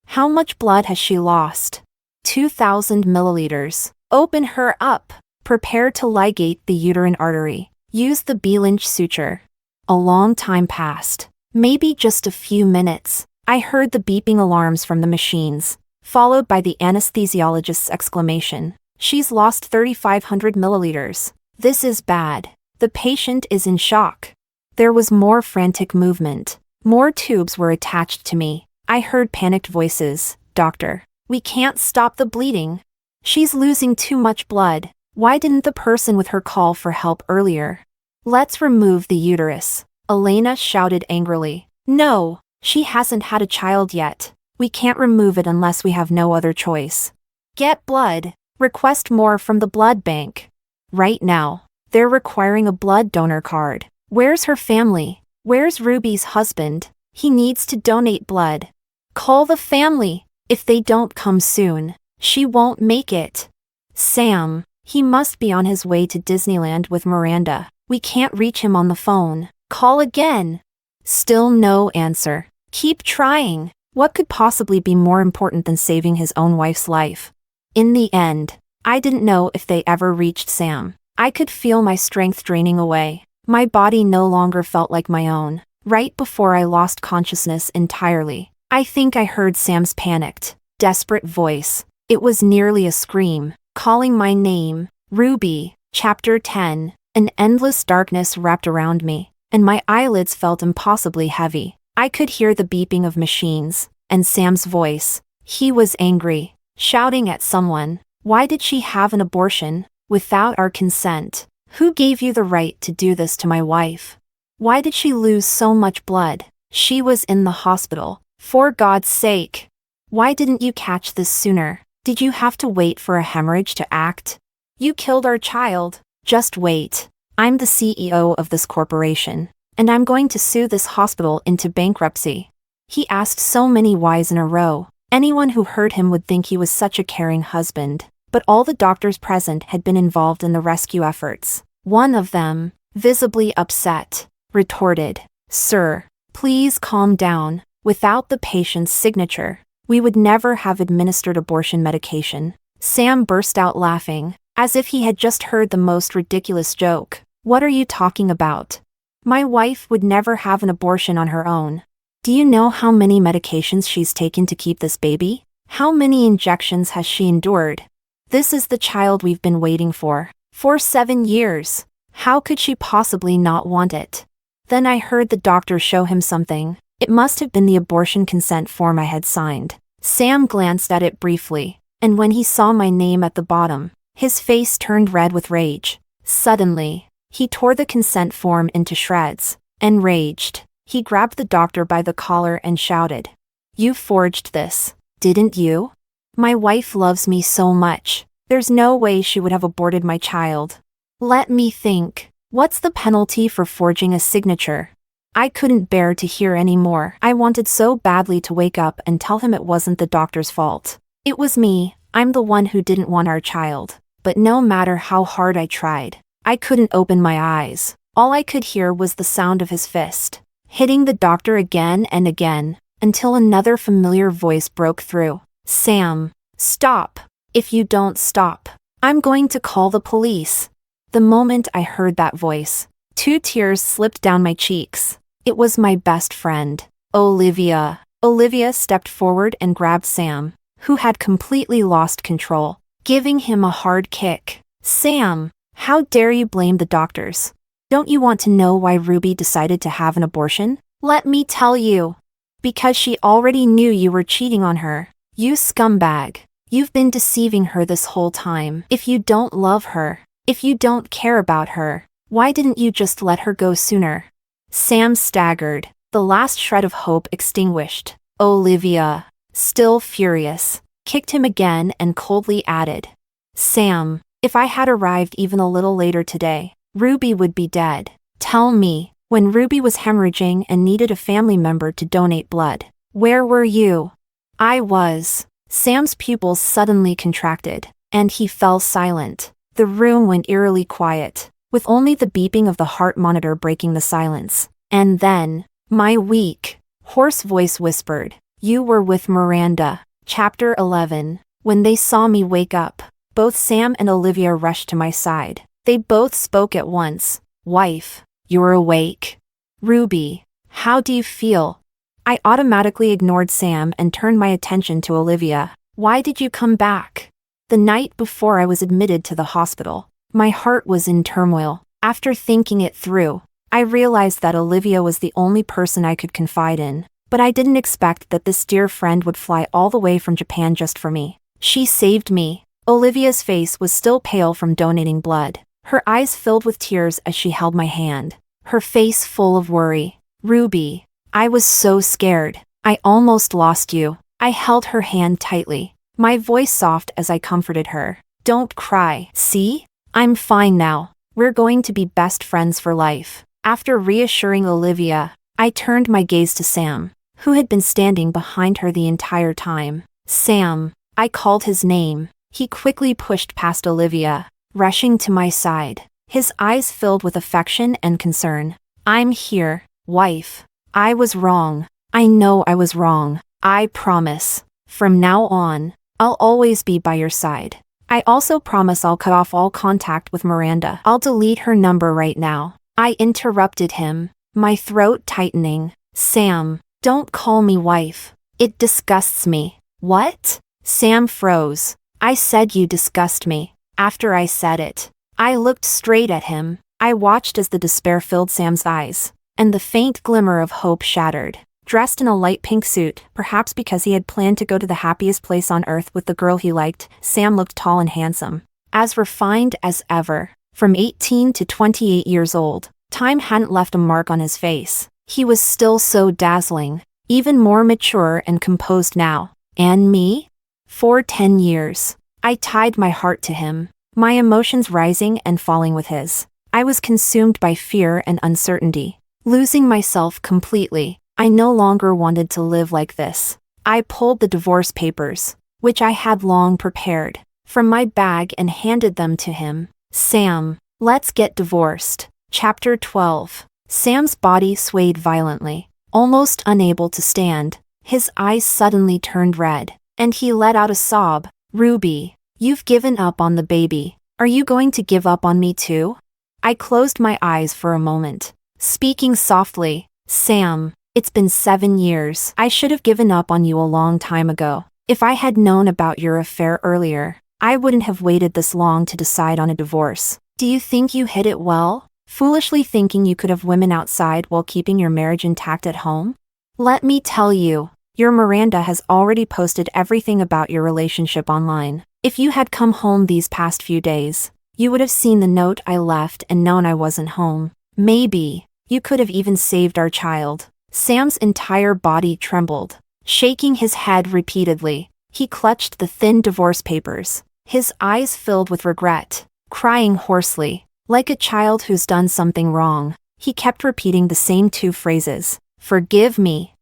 How much blood has she lost? 2,000 milliliters. Open her up. Prepare to ligate the uterine artery. Use the B-Lynch suture. A long time passed. Maybe just a few minutes. I heard the beeping alarms from the machines, followed by the anesthesiologist's exclamation. She's lost 3,500 milliliters. This is bad. The patient is in shock. There was more frantic movement. More tubes were attached to me. I heard panicked voices. Doctor, we can't stop the bleeding. She's losing too much blood. Why didn't the person with her call for help earlier? Let's remove the uterus. Elena shouted angrily. No, she hasn't had a child yet. We can't remove it unless we have no other choice. Get blood. Request more from the blood bank. Right now, they're requiring a blood donor card. Where's her family? Where's Ruby's husband? He needs to donate blood. Call the family. If they don't come soon, she won't make it. Sam, he must be on his way to Disneyland with Miranda. We can't reach him on the phone. Call again. Still no answer. Keep trying. What could possibly be more important than saving his own wife's life? In the end, I didn't know if they ever reached Sam. I could feel my strength draining away. My body no longer felt like my own. Right before I lost consciousness entirely, I think I heard Sam's panicked, desperate voice. It was nearly a scream, calling my name. Ruby. Chapter 10. An endless darkness wrapped around me, and my eyelids felt impossibly heavy. I could hear the beeping of machines, and Sam's voice. He was angry, shouting at someone. Why did she have an abortion, without our consent? Who gave you the right to do this to my wife? Why did she lose so much blood? She was in the hospital. For God's sake. Why didn't you catch this sooner? Did you have to wait for a hemorrhage to act? You killed our child. Just wait. I'm the CEO of this corporation, and I'm going to sue this hospital into bankruptcy. He asked so many whys in a row. Anyone who heard him would think he was such a caring husband, but all the doctors present had been involved in the rescue efforts. One of them, visibly upset, retorted, Sir, please calm down. Without the patient's signature, we would never have administered abortion medication. Sam burst out laughing, as if he had just heard the most ridiculous joke. What are you talking about? My wife would never have an abortion on her own. Do you know how many medications she's taken to keep this baby? How many injections has she endured? This is the child we've been waiting for 7 years. How could she possibly not want it? Then I heard the doctor show him something. It must have been the abortion consent form I had signed. Sam glanced at it briefly, and when he saw my name at the bottom, his face turned red with rage. Suddenly, he tore the consent form into shreds. Enraged, he grabbed the doctor by the collar and shouted, "You forged this, didn't you? My wife loves me so much. There's no way she would have aborted my child. Let me think. What's the penalty for forging a signature?" I couldn't bear to hear any more. I wanted so badly to wake up and tell him it wasn't the doctor's fault. It was me. I'm the one who didn't want our child. But no matter how hard I tried, I couldn't open my eyes. All I could hear was the sound of his fist, hitting the doctor again and again, until another familiar voice broke through. "Sam, stop. If you don't stop, I'm going to call the police." The moment I heard that voice, 2 tears slipped down my cheeks. It was my best friend, Olivia. Olivia stepped forward and grabbed Sam, who had completely lost control, giving him a hard kick. "Sam, how dare you blame the doctors? Don't you want to know why Ruby decided to have an abortion? Let me tell you. Because she already knew you were cheating on her. You scumbag. You've been deceiving her this whole time. If you don't love her, if you don't care about her, why didn't you just let her go sooner?" Sam staggered, the last shred of hope extinguished. Olivia, still furious, kicked him again and coldly added, "Sam, if I had arrived even a little later today, Ruby would be dead. Tell me, when Ruby was hemorrhaging and needed a family member to donate blood, where were you?" I was. Sam's pupils suddenly contracted, and he fell silent. The room went eerily quiet, with only the beeping of the heart monitor breaking the silence. And then, my weak, hoarse voice whispered, "You were with Miranda." Chapter 11. When they saw me wake up, both Sam and Olivia rushed to my side. They both spoke at once. "Wife, you're awake. Ruby, how do you feel?" I automatically ignored Sam and turned my attention to Olivia. "Why did you come back?" The night before I was admitted to the hospital, my heart was in turmoil. After thinking it through, I realized that Olivia was the only person I could confide in, but I didn't expect that this dear friend would fly all the way from Japan just for me. She saved me. Olivia's face was still pale from donating blood. Her eyes filled with tears as she held my hand, her face full of worry. "Ruby, I was so scared. I almost lost you." I held her hand tightly, my voice soft as I comforted her. "Don't cry. See? I'm fine now. We're going to be best friends for life." After reassuring Olivia, I turned my gaze to Sam, who had been standing behind her the entire time. "Sam." I called his name. He quickly pushed past Olivia, rushing to my side, his eyes filled with affection and concern. "I'm here, wife. I was wrong. I know I was wrong. I promise. From now on, I'll always be by your side. I also promise I'll cut off all contact with Miranda. I'll delete her number right now." I interrupted him, my throat tightening. "Sam, don't call me wife. It disgusts me." "What?" Sam froze. "I said you disgust me." After I said it, I looked straight at him. I watched as the despair filled Sam's eyes, and the faint glimmer of hope shattered. Dressed in a light pink suit, perhaps because he had planned to go to the happiest place on earth with the girl he liked, Sam looked tall and handsome, as refined as ever. From 18 to 28 years old, time hadn't left a mark on his face. He was still so dazzling, even more mature and composed now. And me? For 10 years, I tied my heart to him, my emotions rising and falling with his. I was consumed by fear and uncertainty, losing myself completely. I no longer wanted to live like this. I pulled the divorce papers, which I had long prepared, from my bag and handed them to him. "Sam, let's get divorced." Chapter 12. Sam's body swayed violently, Almost unable to stand, his eyes suddenly turned red, and he let out a sob. Ruby, you've given up on the baby. Are you going to give up on me too? I closed my eyes for a moment, speaking softly. Sam, it's been 7 years. I should have given up on you a long time ago. If I had known about your affair earlier, I wouldn't have waited this long to decide on a divorce. Do you think you hid it well? Foolishly thinking you could have women outside while keeping your marriage intact at home? Let me tell you, your Miranda has already posted everything about your relationship online. If you had come home these past few days, you would have seen the note I left and known I wasn't home. Maybe you could have even saved our child. Sam's entire body trembled. Shaking his head repeatedly, he clutched the thin divorce papers. His eyes filled with regret, crying hoarsely, like a child who's done something wrong. He kept repeating the same 2 phrases. Forgive me,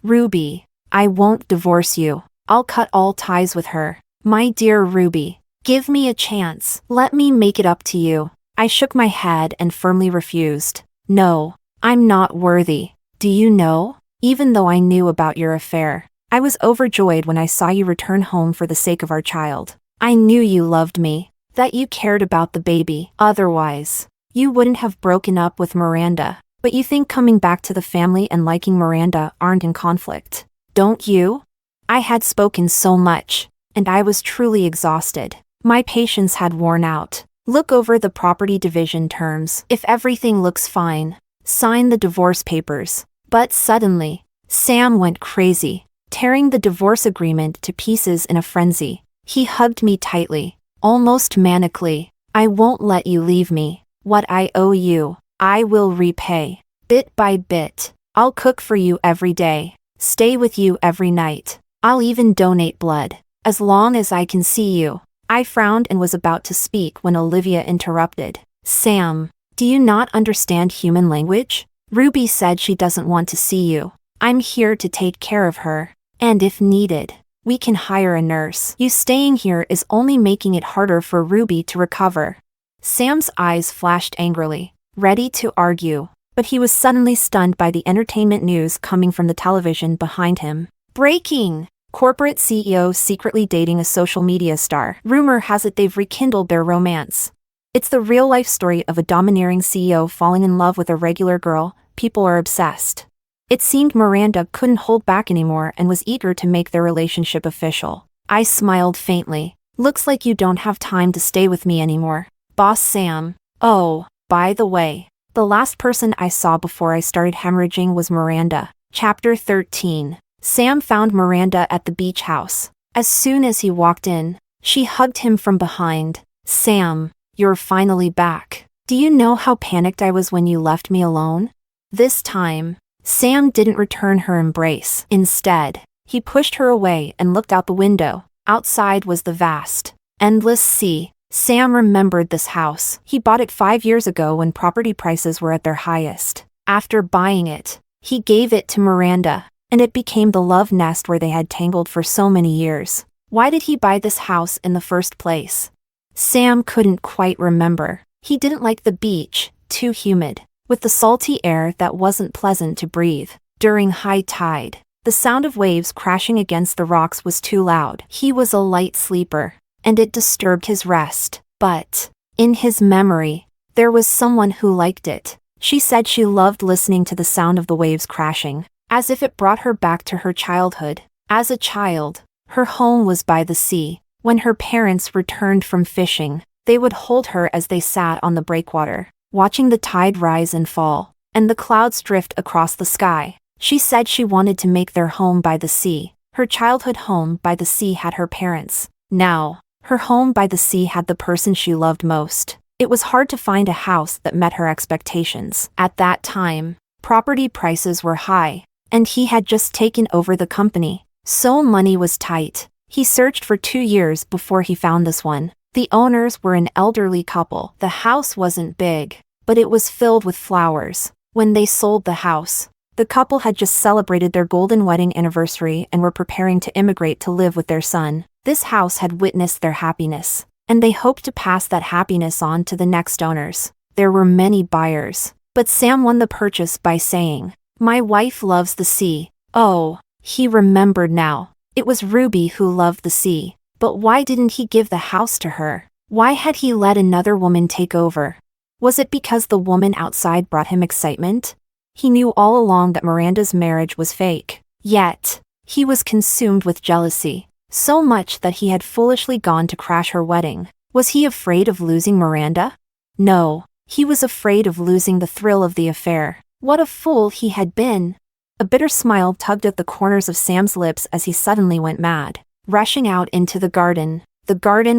Ruby. I won't divorce you. I'll cut all ties with her. My dear Ruby, give me a chance. Let me make it up to you. I shook my head and firmly refused. No, I'm not worthy. Do you know? Even though I knew about your affair, I was overjoyed when I saw you return home for the sake of our child. I knew you loved me, that you cared about the baby. Otherwise, you wouldn't have broken up with Miranda. But you think coming back to the family and liking Miranda aren't in conflict, don't you? I had spoken so much, and I was truly exhausted. My patience had worn out. Look over the property division terms. If everything looks fine, sign the divorce papers. But suddenly, Sam went crazy, tearing the divorce agreement to pieces in a frenzy. He hugged me tightly, almost manically. I won't let you leave me. What I owe you, I will repay. Bit by bit. I'll cook for you every day. Stay with you every night. I'll even donate blood, as long as I can see you. I frowned and was about to speak when Olivia interrupted. Sam, do you not understand human language? Ruby said she doesn't want to see you. I'm here to take care of her. And if needed, we can hire a nurse. You staying here is only making it harder for Ruby to recover. Sam's eyes flashed angrily, ready to argue, but he was suddenly stunned by the entertainment news coming from the television behind him. Breaking! Corporate CEO secretly dating a social media star. Rumor has it they've rekindled their romance. It's the real-life story of a domineering CEO falling in love with a regular girl. People are obsessed. It seemed Miranda couldn't hold back anymore and was eager to make their relationship official. I smiled faintly. Looks like you don't have time to stay with me anymore, Boss Sam. Oh, by the way, the last person I saw before I started hemorrhaging was Miranda. Chapter 13. Sam found Miranda at the beach house. As soon as he walked in, she hugged him from behind. Sam, you're finally back. Do you know how panicked I was when you left me alone? This time, Sam didn't return her embrace. Instead, he pushed her away and looked out the window. Outside was the vast, endless sea. Sam remembered this house. He bought it 5 years ago when property prices were at their highest. After buying it, he gave it to Miranda, and it became the love nest where they had tangled for so many years. Why did he buy this house in the first place? Sam couldn't quite remember. He didn't like the beach, too humid, with the salty air that wasn't pleasant to breathe. During high tide, the sound of waves crashing against the rocks was too loud. He was a light sleeper, and it disturbed his rest. But, in his memory, there was someone who liked it. She said she loved listening to the sound of the waves crashing, as if it brought her back to her childhood. As a child, her home was by the sea. When her parents returned from fishing, they would hold her as they sat on the breakwater, watching the tide rise and fall, and the clouds drift across the sky. She said she wanted to make their home by the sea. Her childhood home by the sea had her parents. Now, her home by the sea had the person she loved most. It was hard to find a house that met her expectations. At that time, property prices were high, and he had just taken over the company, so money was tight. He searched for 2 years before he found this one. The owners were an elderly couple. The house wasn't big, but it was filled with flowers. When they sold the house, the couple had just celebrated their golden wedding anniversary and were preparing to immigrate to live with their son. This house had witnessed their happiness, and they hoped to pass that happiness on to the next owners. There were many buyers, but Sam won the purchase by saying, My wife loves the sea. Oh, he remembered now. It was Ruby who loved the sea. But why didn't he give the house to her? Why had he let another woman take over? Was it because the woman outside brought him excitement? He knew all along that Miranda's marriage was fake. Yet, he was consumed with jealousy. So much that he had foolishly gone to crash her wedding. Was he afraid of losing Miranda? No, he was afraid of losing the thrill of the affair. What a fool he had been! A bitter smile tugged at the corners of Sam's lips as he suddenly went mad. Rushing out into the garden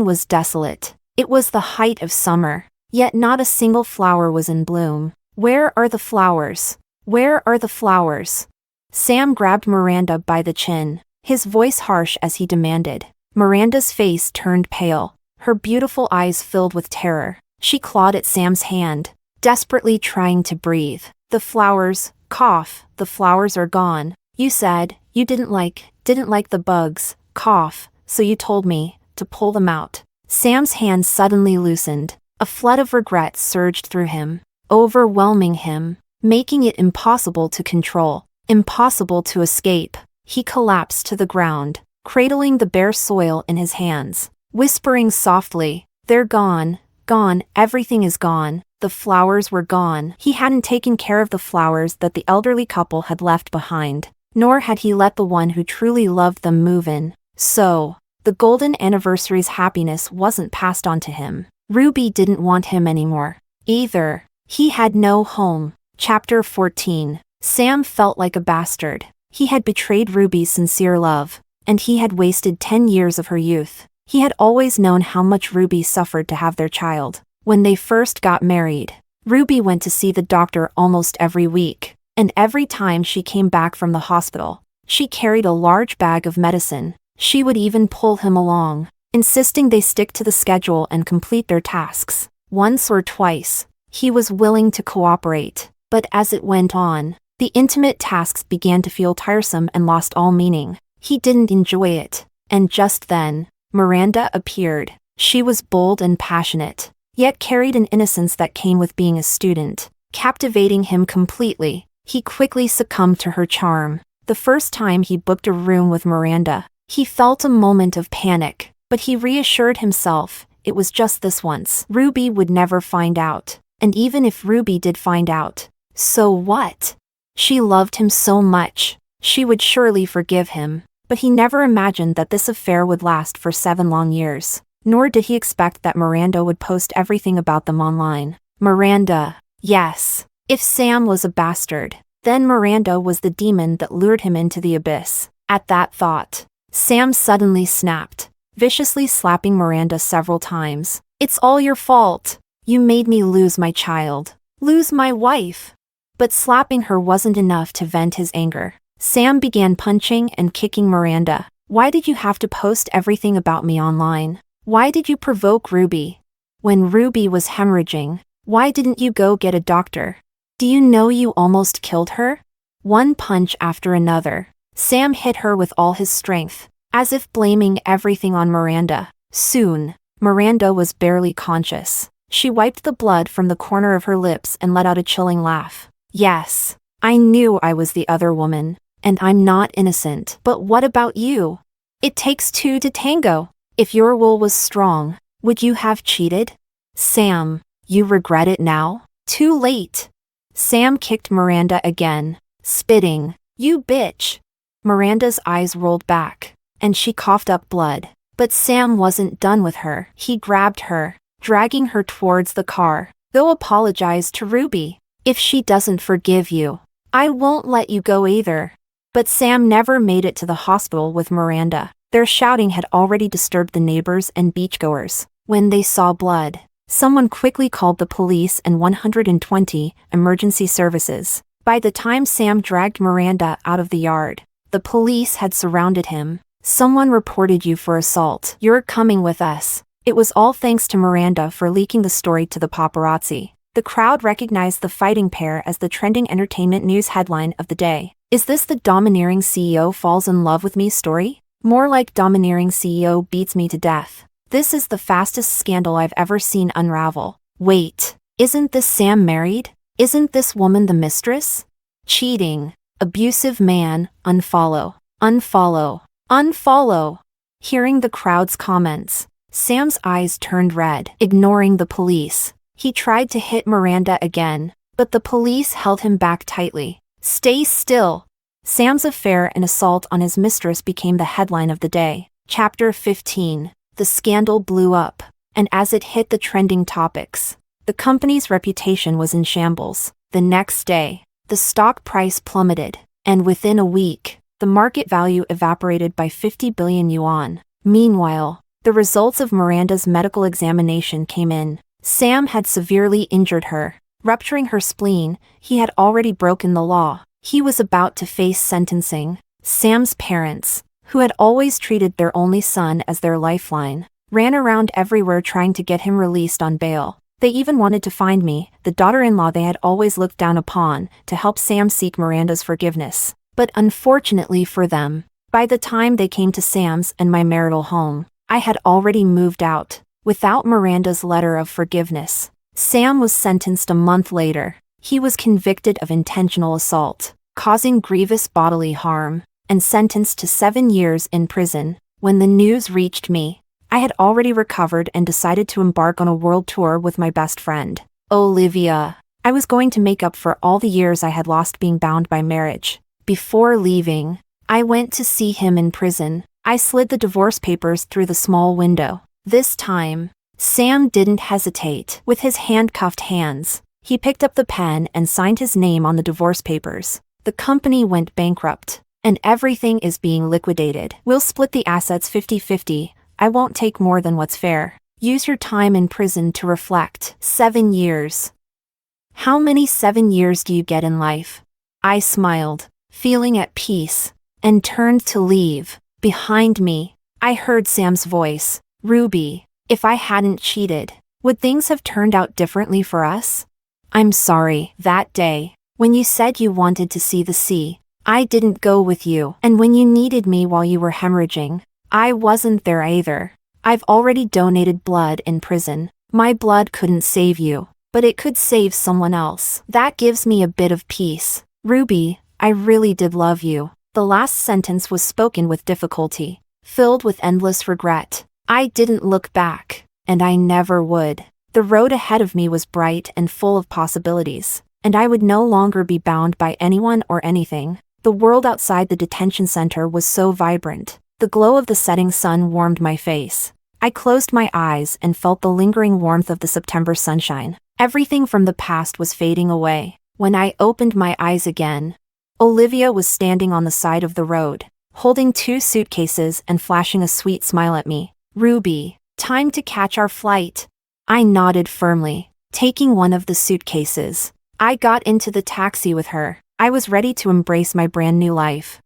was desolate. It was the height of summer, yet not a single flower was in bloom. Where are the flowers? Where are the flowers? Sam grabbed Miranda by the chin, his voice harsh as he demanded. Miranda's face turned pale, her beautiful eyes filled with terror. She clawed at Sam's hand, desperately trying to breathe. The flowers, cough, the flowers are gone. You said you didn't like the bugs, cough, so you told me to pull them out. Sam's hand suddenly loosened. A flood of regret surged through him, overwhelming him, making it impossible to control, impossible to escape. He collapsed to the ground, cradling the bare soil in his hands, whispering softly, "They're gone, gone, everything is gone." The flowers were gone. He hadn't taken care of the flowers that the elderly couple had left behind, nor had he let the one who truly loved them move in. So, the golden anniversary's happiness wasn't passed on to him. Ruby didn't want him anymore, either. He had no home. Chapter 14. Sam felt like a bastard. He had betrayed Ruby's sincere love, and he had wasted 10 years of her youth. He had always known how much Ruby suffered to have their child. When they first got married, Ruby went to see the doctor almost every week, and every time she came back from the hospital, she carried a large bag of medicine. She would even pull him along, insisting they stick to the schedule and complete their tasks. Once or twice, he was willing to cooperate, but as it went on, the intimate tasks began to feel tiresome and lost all meaning. He didn't enjoy it, and just then, Miranda appeared. She was bold and passionate, yet carried an innocence that came with being a student. Captivating him completely, he quickly succumbed to her charm. The first time he booked a room with Miranda, he felt a moment of panic, but he reassured himself it was just this once. Ruby would never find out, and even if Ruby did find out, so what? She loved him so much, she would surely forgive him, but he never imagined that this affair would last for 7 long years. Nor did he expect that Miranda would post everything about them online. Miranda, yes. If Sam was a bastard, then Miranda was the demon that lured him into the abyss. At that thought, Sam suddenly snapped, viciously slapping Miranda several times. "It's all your fault. You made me lose my child. Lose my wife." But slapping her wasn't enough to vent his anger. Sam began punching and kicking Miranda. "Why did you have to post everything about me online? Why did you provoke Ruby? When Ruby was hemorrhaging, why didn't you go get a doctor? Do you know you almost killed her?" One punch after another, Sam hit her with all his strength, as if blaming everything on Miranda. Soon, Miranda was barely conscious. She wiped the blood from the corner of her lips and let out a chilling laugh. "Yes, I knew I was the other woman, and I'm not innocent. But what about you? It takes 2 to tango. If your will was strong, would you have cheated? Sam, you regret it now? Too late." Sam kicked Miranda again, spitting, "You bitch." Miranda's eyes rolled back, and she coughed up blood. But Sam wasn't done with her. He grabbed her, dragging her towards the car. "Go apologize to Ruby. If she doesn't forgive you, I won't let you go either." But Sam never made it to the hospital with Miranda. Their shouting had already disturbed the neighbors and beachgoers. When they saw blood, someone quickly called the police and 120 emergency services. By the time Sam dragged Miranda out of the yard, the police had surrounded him. "Someone reported you for assault. You're coming with us." It was all thanks to Miranda for leaking the story to the paparazzi. The crowd recognized the fighting pair as the trending entertainment news headline of the day. Is this the domineering CEO falls in love with me story? More like domineering CEO beats me to death. This is the fastest scandal I've ever seen unravel. Wait, isn't this Sam married? Isn't this woman the mistress? cheating, abusive man, unfollow, unfollow, unfollow. Hearing the crowd's comments, Sam's eyes turned red, ignoring the police. He tried to hit Miranda again, but the police held him back tightly. Stay still. Sam's affair and assault on his mistress became the headline of the day. Chapter 15. The scandal blew up, and as it hit the trending topics, the company's reputation was in shambles. The next day, the stock price plummeted, and within a week, the market value evaporated by 50 billion yuan. Meanwhile, the results of Miranda's medical examination came in. Sam had severely injured her, rupturing her spleen. He had already broken the law. He was about to face sentencing. Sam's parents, who had always treated their only son as their lifeline, ran around everywhere trying to get him released on bail. They even wanted to find me, the daughter-in-law they had always looked down upon, to help Sam seek Miranda's forgiveness. But unfortunately for them, by the time they came to Sam's and my marital home, I had already moved out. Without Miranda's letter of forgiveness, Sam was sentenced a month later. He was convicted of intentional assault, causing grievous bodily harm, and sentenced to 7 years in prison. When the news reached me, I had already recovered and decided to embark on a world tour with my best friend, Olivia. I was going to make up for all the years I had lost being bound by marriage. Before leaving, I went to see him in prison. I slid the divorce papers through the small window. This time, Sam didn't hesitate. With his handcuffed hands, he picked up the pen and signed his name on the divorce papers. The company went bankrupt, and everything is being liquidated. We'll split the assets 50-50. I won't take more than what's fair. Use your time in prison to reflect. 7 years. How many 7 years do you get in life? I smiled, feeling at peace, and turned to leave. Behind me, I heard Sam's voice. Ruby, if I hadn't cheated, would things have turned out differently for us? I'm sorry. That day, when you said you wanted to see the sea, I didn't go with you. And when you needed me while you were hemorrhaging, I wasn't there either. I've already donated blood in prison. My blood couldn't save you, but it could save someone else. That gives me a bit of peace. Ruby, I really did love you. The last sentence was spoken with difficulty, filled with endless regret. I didn't look back, and I never would. The road ahead of me was bright and full of possibilities, and I would no longer be bound by anyone or anything. The world outside the detention center was so vibrant. The glow of the setting sun warmed my face. I closed my eyes and felt the lingering warmth of the September sunshine. Everything from the past was fading away. When I opened my eyes again, Olivia was standing on the side of the road, holding 2 suitcases and flashing a sweet smile at me. Ruby, time to catch our flight. I nodded firmly, taking one of the suitcases. I got into the taxi with her. I was ready to embrace my brand new life.